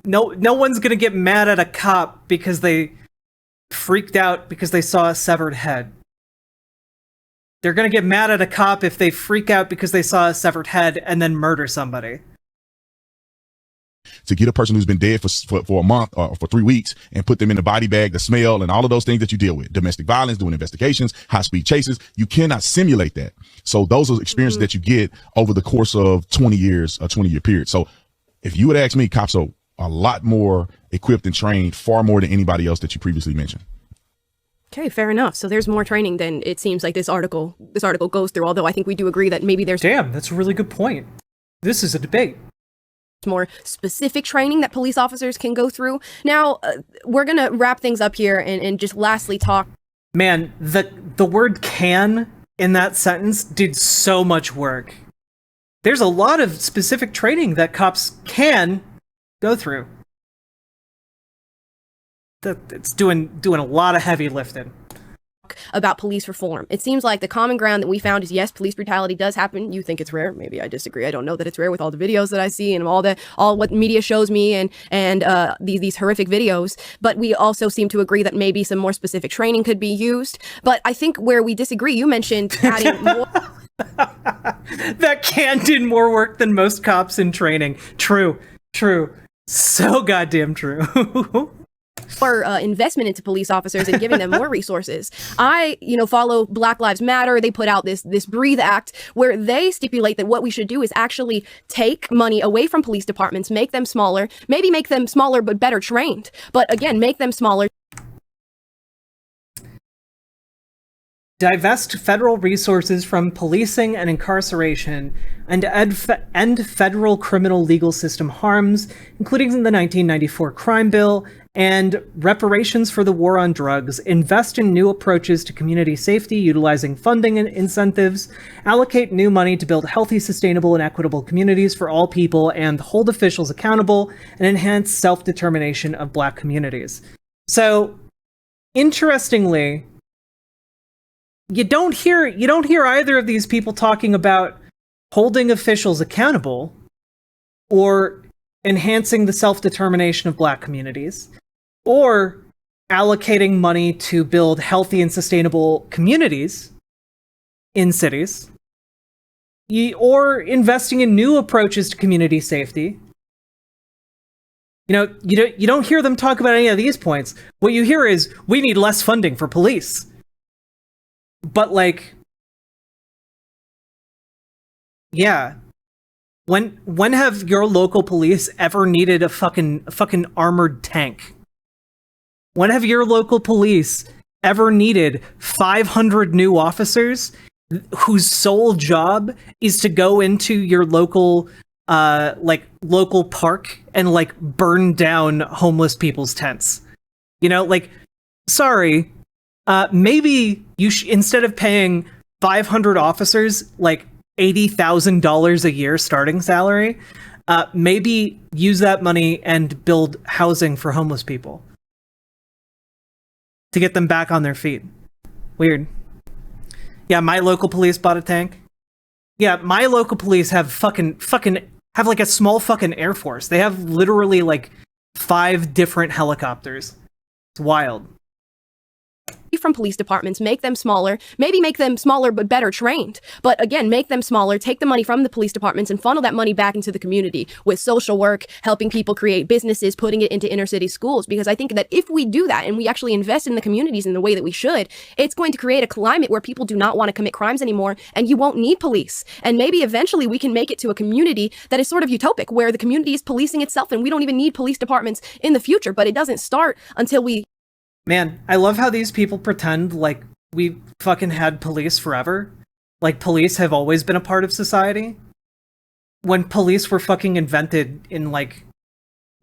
no one's gonna get mad at a cop because they freaked out because they saw a severed head. They're gonna get mad at a cop if they freak out because they saw a severed head and then murder somebody. To get a person who's been dead for a month or for 3 weeks and put them in a body bag, the smell and all of those things that you deal with, domestic violence, doing investigations, high speed chases, you cannot simulate that. So those are experiences that you get over the course of 20 years, a 20-year period. So if you would ask me, cops are a lot more equipped and trained, far more than anybody else that you previously mentioned. Okay, fair enough. So there's more training than it seems like this article goes through, although I think we do agree that maybe there's... Damn, that's a really good point. This is a debate. More specific training that police officers can go through. Now, we're going to wrap things up here and just lastly talk. Man, the word can in that sentence did so much work. There's a lot of specific training that cops can go through. it's doing a lot of heavy lifting. About police reform. It seems like the common ground that we found is, yes, police brutality does happen. You think it's rare. Maybe I disagree. I don't know that it's rare with all the videos that I see and all what media shows me and these horrific videos. But we also seem to agree that maybe some more specific training could be used. But I think where we disagree, you mentioned adding more. That can do more work than most cops in training. True. So goddamn true. Or investment into police officers and giving them more resources. I, follow Black Lives Matter. They put out this Breathe Act where they stipulate that what we should do is actually take money away from police departments, make them smaller, maybe make them smaller but better trained. But again, make them smaller. Divest federal resources from policing and incarceration, and end federal criminal legal system harms, including the 1994 crime bill, and reparations for the war on drugs, invest in new approaches to community safety utilizing funding and incentives, allocate new money to build healthy, sustainable, and equitable communities for all people, and hold officials accountable, and enhance self-determination of Black communities. So, interestingly, you don't hear either of these people talking about holding officials accountable or enhancing the self-determination of Black communities or allocating money to build healthy and sustainable communities in cities or investing in new approaches to community safety. You don't hear them talk about any of these points. What you hear is, we need less funding for police. But yeah. When have your local police ever needed a fucking armored tank? When have your local police ever needed 500 new officers whose sole job is to go into your local local park and burn down homeless people's tents? Sorry. Maybe you instead of paying 500 officers $80,000 a year starting salary, maybe use that money and build housing for homeless people to get them back on their feet. Weird. Yeah, my local police bought a tank. Yeah, my local police have have a small fucking Air Force. They have literally 5 different helicopters. It's wild. From police departments, make them smaller, maybe make them smaller but better trained. But again, make them smaller, take the money from the police departments and funnel that money back into the community with social work, helping people create businesses, putting it into inner city schools. Because I think that if we do that and we actually invest in the communities in the way that we should, it's going to create a climate where people do not want to commit crimes anymore and you won't need police. And maybe eventually we can make it to a community that is sort of utopic, where the community is policing itself and we don't even need police departments in the future. But it doesn't start until we... Man, I love how these people pretend like we fucking had police forever. Like police have always been a part of society. When police were fucking invented in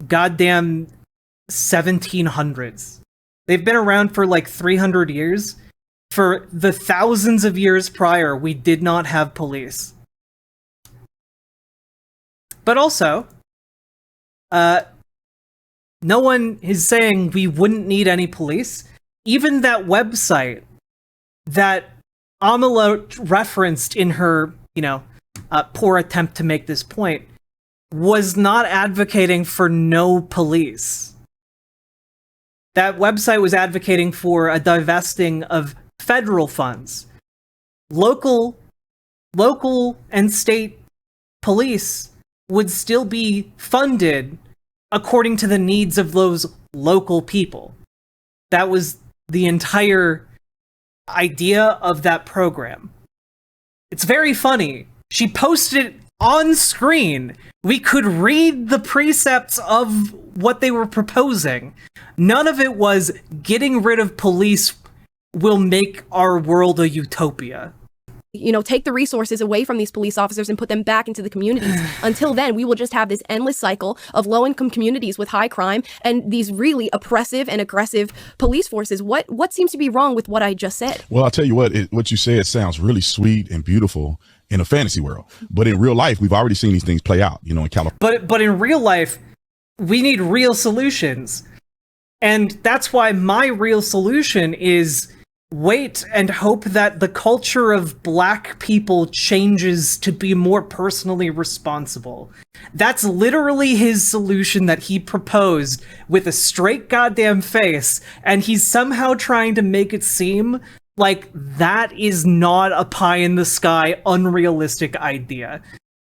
goddamn 1700s. They've been around for 300 years. For the thousands of years prior, we did not have police. But also, no one is saying we wouldn't need any police. Even that website that Amala referenced in her, poor attempt to make this point, was not advocating for no police. That website was advocating for a divesting of federal funds. Local and state police would still be funded according to the needs of those local people. That was the entire idea of that program. It's very funny. She posted it on screen. We could read the precepts of what they were proposing. None of it was getting rid of police will make our world a utopia. Take the resources away from these police officers and put them back into the communities. Until then, we will just have this endless cycle of low-income communities with high crime and these really oppressive and aggressive police forces. What seems to be wrong with what I just said? Well, I'll tell you what you said sounds really sweet and beautiful in a fantasy world. But in real life, we've already seen these things play out, in California. But in real life, we need real solutions. And that's why my real solution is wait and hope that the culture of black people changes to be more personally responsible. That's literally his solution that he proposed with a straight goddamn face, and he's somehow trying to make it seem like that is not a pie in the sky, unrealistic idea.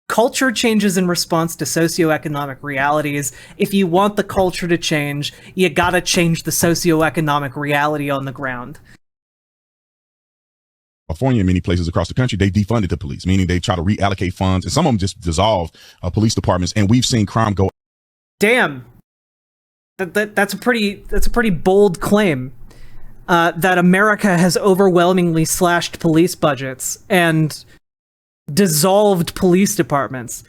Culture changes in response to socioeconomic realities. If you want the culture to change, you gotta change the socioeconomic reality on the ground. California and many places across the country, they defunded the police, meaning they try to reallocate funds, and some of them just dissolved police departments, and we've seen crime go. Damn, that's a pretty bold claim. That America has overwhelmingly slashed police budgets and dissolved police departments.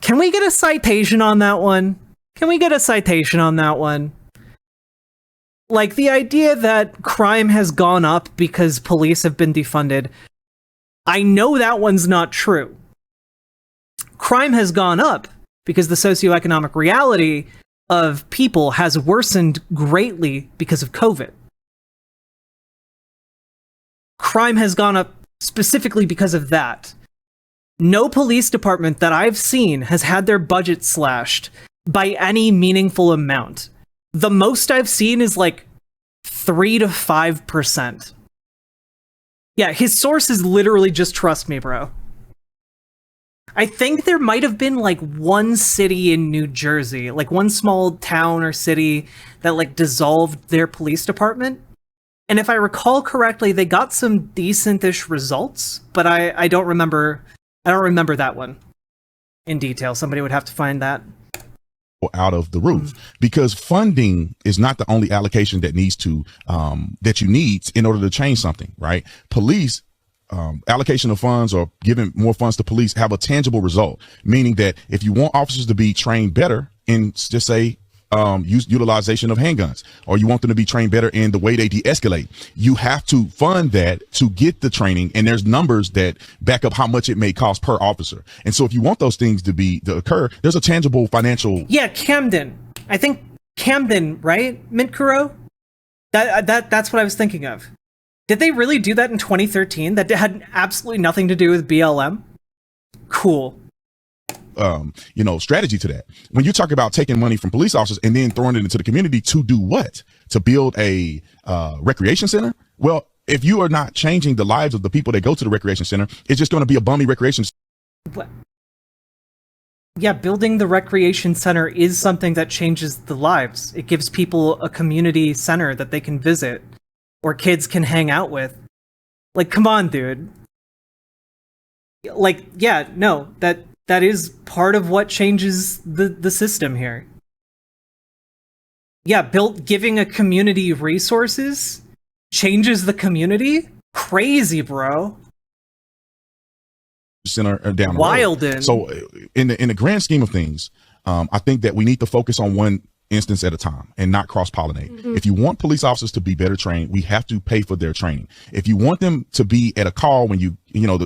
Can we get a citation on that one? Like, the idea that crime has gone up because police have been defunded, I know that one's not true. Crime has gone up because the socioeconomic reality of people has worsened greatly because of COVID. Crime has gone up specifically because of that. No police department that I've seen has had their budget slashed by any meaningful amount. The most I've seen is like 3 to 5%. Yeah, his source is literally just trust me, bro. I think there might have been like one city in New Jersey, like one small town or city that like dissolved their police department. And if I recall correctly, they got some decent-ish results, but I don't remember that one in detail. Somebody would have to find that. Out of the roof, because funding is not the only allocation that needs to that you need in order to change something, right? Police allocation of funds or giving more funds to police have a tangible result, meaning that if you want officers to be trained better in, just say, utilization of handguns, or you want them to be trained better in the way they de-escalate, you have to fund that to get the training, and there's numbers that back up how much it may cost per officer. And so if you want those things to occur, there's a tangible financial. Yeah, Camden. I think Camden, right? Mint Kuro? That's what I was thinking of. Did they really do that in 2013? That had absolutely nothing to do with BLM? Cool. Strategy to that. When you talk about taking money from police officers and then throwing it into the community to do what? To build a recreation center? Well, if you are not changing the lives of the people that go to the recreation center, it's just going to be a bummy recreation center. Yeah, building the recreation center is something that changes the lives. It gives people a community center that they can visit or kids can hang out with. Like, come on, dude. Like, yeah, no, that is part of what changes the system here. Yeah, giving a community resources changes the community? Crazy, bro. Center down the Wild. road. So in the grand scheme of things, I think that we need to focus on one instance at a time and not cross-pollinate. Mm-hmm. If you want police officers to be better trained, we have to pay for their training. If you want them to be at a call when you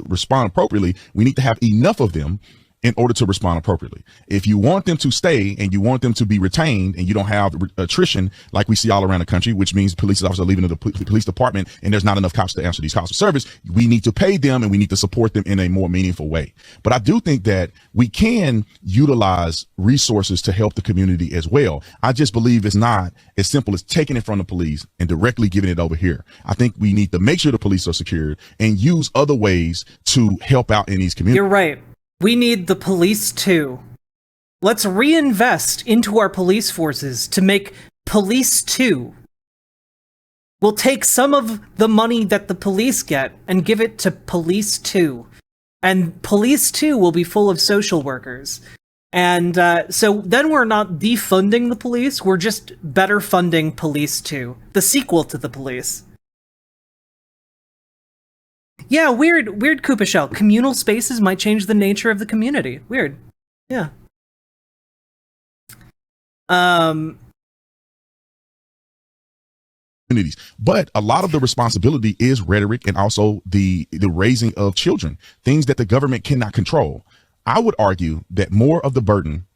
respond appropriately, we need to have enough of them in order to respond appropriately. If you want them to stay and you want them to be retained and you don't have attrition like we see all around the country, which means police officers are leaving the police department and there's not enough cops to answer these calls for service, we need to pay them and we need to support them in a more meaningful way. But I do think that we can utilize resources to help the community as well. I just believe it's not as simple as taking it from the police and directly giving it over here. I think we need to make sure the police are secured and use other ways to help out in these communities. You're right. We need the police too. Let's reinvest into our police forces to make police 2. We'll take some of the money that the police get and give it to police 2. And police 2 will be full of social workers. And so then we're not defunding the police, we're just better funding police 2, the sequel to the police. Yeah, weird Koopa Shell. Communal spaces might change the nature of the community. Weird. Yeah. But a lot of the responsibility is rhetoric and also the raising of children, things that the government cannot control. I would argue that more of the burden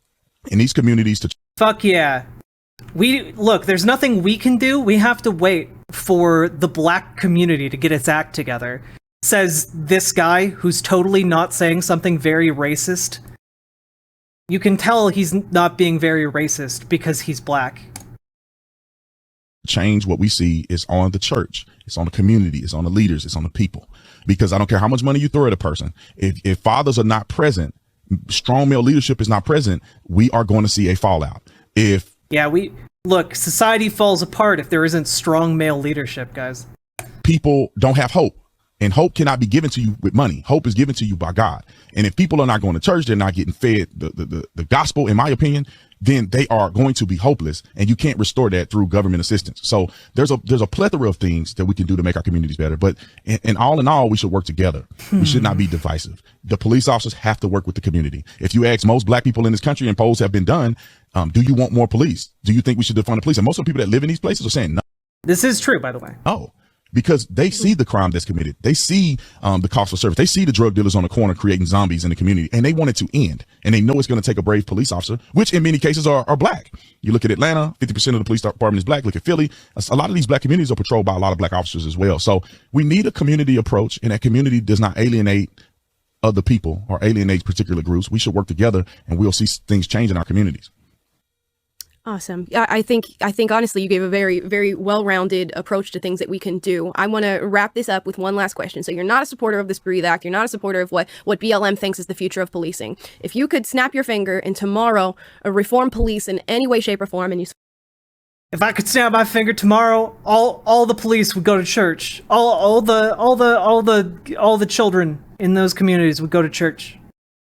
in these communities to fuck yeah. Look, there's nothing we can do. We have to wait for the black community to get its act together. Says this guy who's totally not saying something very racist. You can tell he's not being very racist because he's black. Change, what we see, is on the church, it's on the community, it's on the leaders, it's on the people. Because I don't care how much money you throw at a person, if fathers are not present, strong male leadership is not present, we are going to see a fallout. Look, society falls apart if there isn't strong male leadership, guys. People don't have hope, and hope cannot be given to you with money. Hope is given to you by God. And if people are not going to church, they're not getting fed the gospel, in my opinion, then they are going to be hopeless, and you can't restore that through government assistance. So there's a plethora of things that we can do to make our communities better. But in all, we should work together. We should not be divisive. The police officers have to work with the community. If you ask most black people in this country, and polls have been done, do you want more police? Do you think we should defund the police? And most of the people that live in these places are saying no. This is true, by the way. Oh, because they see the crime that's committed. They see the cost of service. They see the drug dealers on the corner creating zombies in the community, and they want it to end. And they know it's going to take a brave police officer, which in many cases are black. You look at Atlanta, 50% of the police department is black. Look at Philly. A lot of these black communities are patrolled by a lot of black officers as well. So we need a community approach, and that community does not alienate other people or alienate particular groups. We should work together, and we'll see things change in our communities. Awesome. I think honestly, you gave a very, very well-rounded approach to things that we can do. I want to wrap this up with one last question. So you're not a supporter of this Breathe Act. You're not a supporter of what BLM thinks is the future of policing. If you could snap your finger and tomorrow reform police in any way, shape, or form, and you... If I could snap my finger tomorrow, all the police would go to church. All the children in those communities would go to church.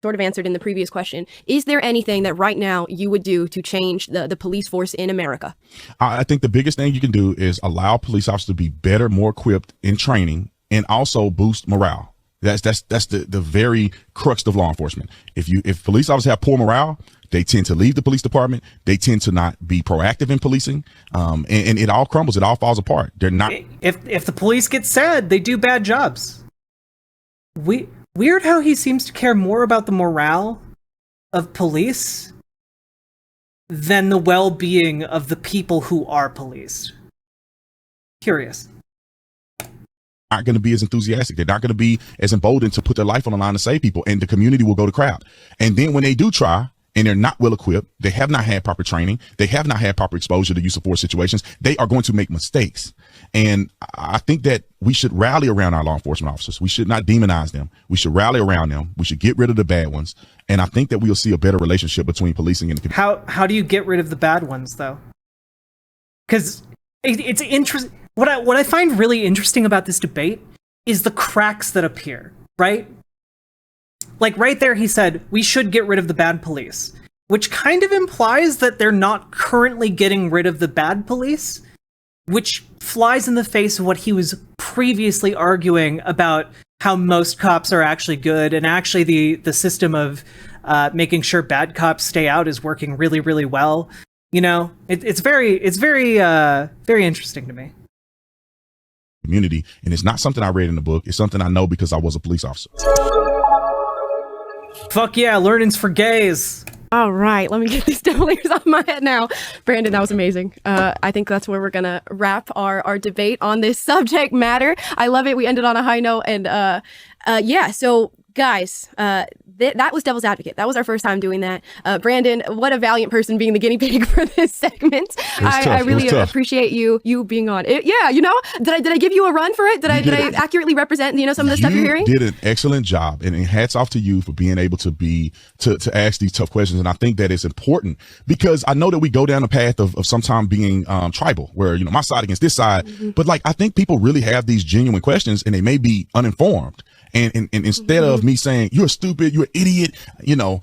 Sort of answered in the previous question. Is there anything that right now you would do to change the police force in America? I think the biggest thing you can do is allow police officers to be better, more equipped in training, and also boost morale. That's the very crux of law enforcement. If police officers have poor morale, they tend to leave the police department. They tend to not be proactive in policing, and it all crumbles. It all falls apart. They're not. If the police get sad, they do bad jobs. Weird how he seems to care more about the morale of police than the well-being of the people who are policed. Curious. Not going to be as enthusiastic. They're not going to be as emboldened to put their life on the line to save people, and the community will go to crowd. And then when they do try, and they're not well equipped, they have not had proper training, they have not had proper exposure to use of force situations, they are going to make mistakes. And I think that we should rally around our law enforcement officers. We should not demonize them. We should rally around them. We should get rid of the bad ones. And I think that we'll see a better relationship between policing and the community. How do you get rid of the bad ones, though? Because it's interesting. What I find really interesting about this debate is the cracks that appear, right? Like right there, he said, we should get rid of the bad police, which kind of implies that they're not currently getting rid of the bad police, which flies in the face of what he was previously arguing about how most cops are actually good, and actually the system of making sure bad cops stay out is working really, really well. You know, it's very interesting to me. Community, and it's not something I read in the book. It's something I know because I was a police officer. Fuck yeah, learning's for gays. All right, let me get these devil ears off my head now. Brandon, that was amazing. I think that's where we're going to wrap our debate on this subject matter. I love it. We ended on a high note. And yeah, so guys, that was Devil's Advocate. That was our first time doing that. Brandon, what a valiant person being the guinea pig for this segment. I really appreciate you being on it. Yeah, you know, did I give you a run for it? Did I accurately represent, you know, some of the stuff you're hearing? You did an excellent job, and hats off to you for being able to ask these tough questions. And I think that it's important because I know that we go down a path of sometimes being tribal, where, you know, my side against this side. Mm-hmm. But like, I think people really have these genuine questions, and they may be uninformed. And instead of me saying, you're stupid, you're an idiot, you know,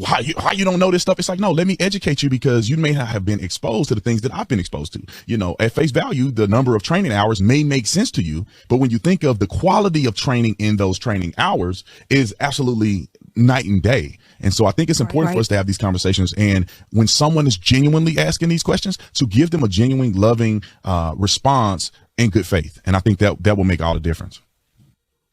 how you don't know this stuff? It's like, no, let me educate you, because you may not have been exposed to the things that I've been exposed to. You know, at face value, the number of training hours may make sense to you, but when you think of the quality of training in those training hours is absolutely night and day. And so I think it's important for us to have these conversations. And when someone is genuinely asking these questions, to give them a genuine, loving response in good faith. And I think that will make all the difference.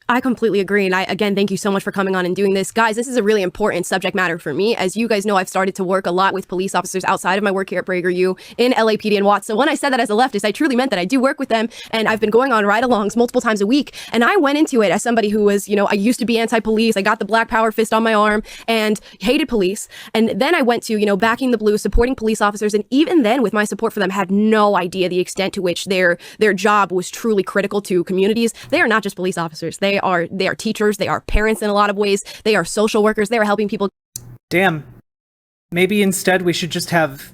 I completely agree. And again, thank you so much for coming on and doing this. Guys, this is a really important subject matter for me. As you guys know, I've started to work a lot with police officers outside of my work here at PragerU in LAPD and Watts. So when I said that as a leftist, I truly meant that I do work with them. And I've been going on ride-alongs multiple times a week. And I went into it as somebody who was, I used to be anti-police. I got the black power fist on my arm and hated police. And then I went to, backing the blue, supporting police officers. And even then, with my support for them, had no idea the extent to which their job was truly critical to communities. They are not just police officers. They are teachers. They are parents in a lot of ways. They are social workers. They are helping people. Damn. Maybe instead we should just have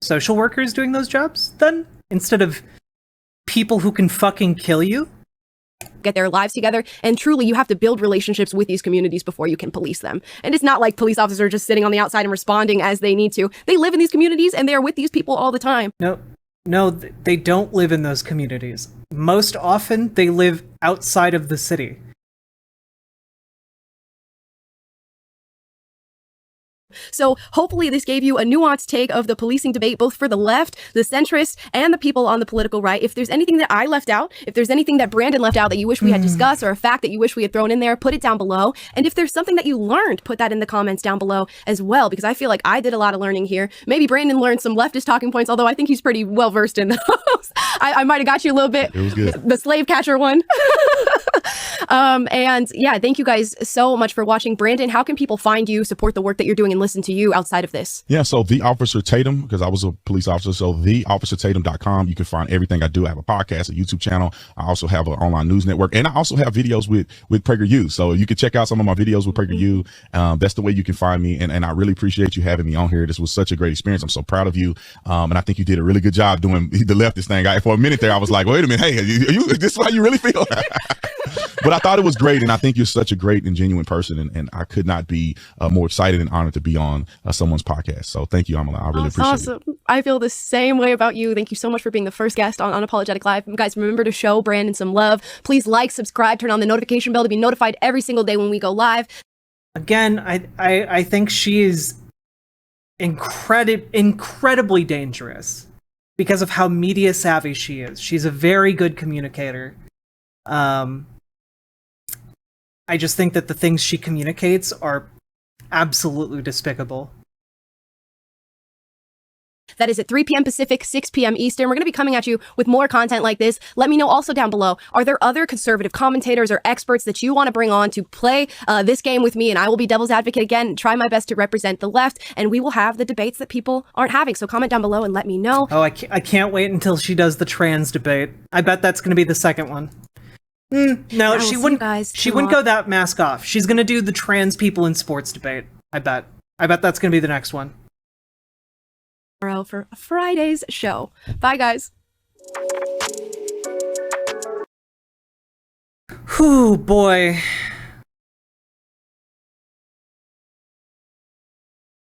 social workers doing those jobs then? Instead of people who can fucking kill you? Get their lives together. And truly, you have to build relationships with these communities before you can police them. And it's not like police officers are just sitting on the outside and responding as they need to. They live in these communities and they are with these people all the time. No, they don't live in those communities. Most often, they live outside of the city. So hopefully this gave you a nuanced take of the policing debate, both for the left, the centrists, and the people on the political right. If there's anything that I left out, if there's anything that Brandon left out that you wish we had discussed, or a fact that you wish we had thrown in there, put it down below. And if there's something that you learned, put that in the comments down below as well, because I feel like I did a lot of learning here. Maybe Brandon learned some leftist talking points, although I think he's pretty well versed in those. I might have got you a little bit. It was good. The slave catcher one. And yeah, thank you guys so much for watching. Brandon, how can people find you, support the work that you're doing, and listen to you outside of this? Yeah, so The Officer Tatum, because I was a police officer, so theofficertatum.com. You can find everything I do. I have a podcast, a YouTube channel. I also have an online news network, and I also have videos with PragerU. So you can check out some of my videos with PragerU. That's the way you can find me, and I really appreciate you having me on here. This was such a great experience. I'm so proud of you, and I think you did a really good job doing the leftist thing. For a minute there, I was like, wait a minute, hey, this is how you really feel? But I thought it was great, and I think you're such a great and genuine person, and I could not be more excited and honored to be on someone's podcast. So thank you, Amala. I really appreciate it. I feel the same way about you. Thank you so much for being the first guest on Unapologetic Live. Guys, remember to show Brandon some love. Please like, subscribe, turn on the notification bell to be notified every single day when we go live. Again, I think she is incredibly dangerous because of how media savvy she is. She's a very good communicator. I just think that the things she communicates are absolutely despicable. That is at 3 p.m. Pacific, 6 p.m. Eastern. We're going to be coming at you with more content like this. Let me know also down below, are there other conservative commentators or experts that you want to bring on to play this game with me? And I will be devil's advocate again, try my best to represent the left, and we will have the debates that people aren't having. So comment down below and let me know. Oh, I can't wait until she does the trans debate. I bet that's going to be the second one. No, she wouldn't. She wouldn't go that mask off. She's gonna do the trans people in sports debate. I bet that's gonna be the next one. For Friday's show. Bye, guys. Whew, boy.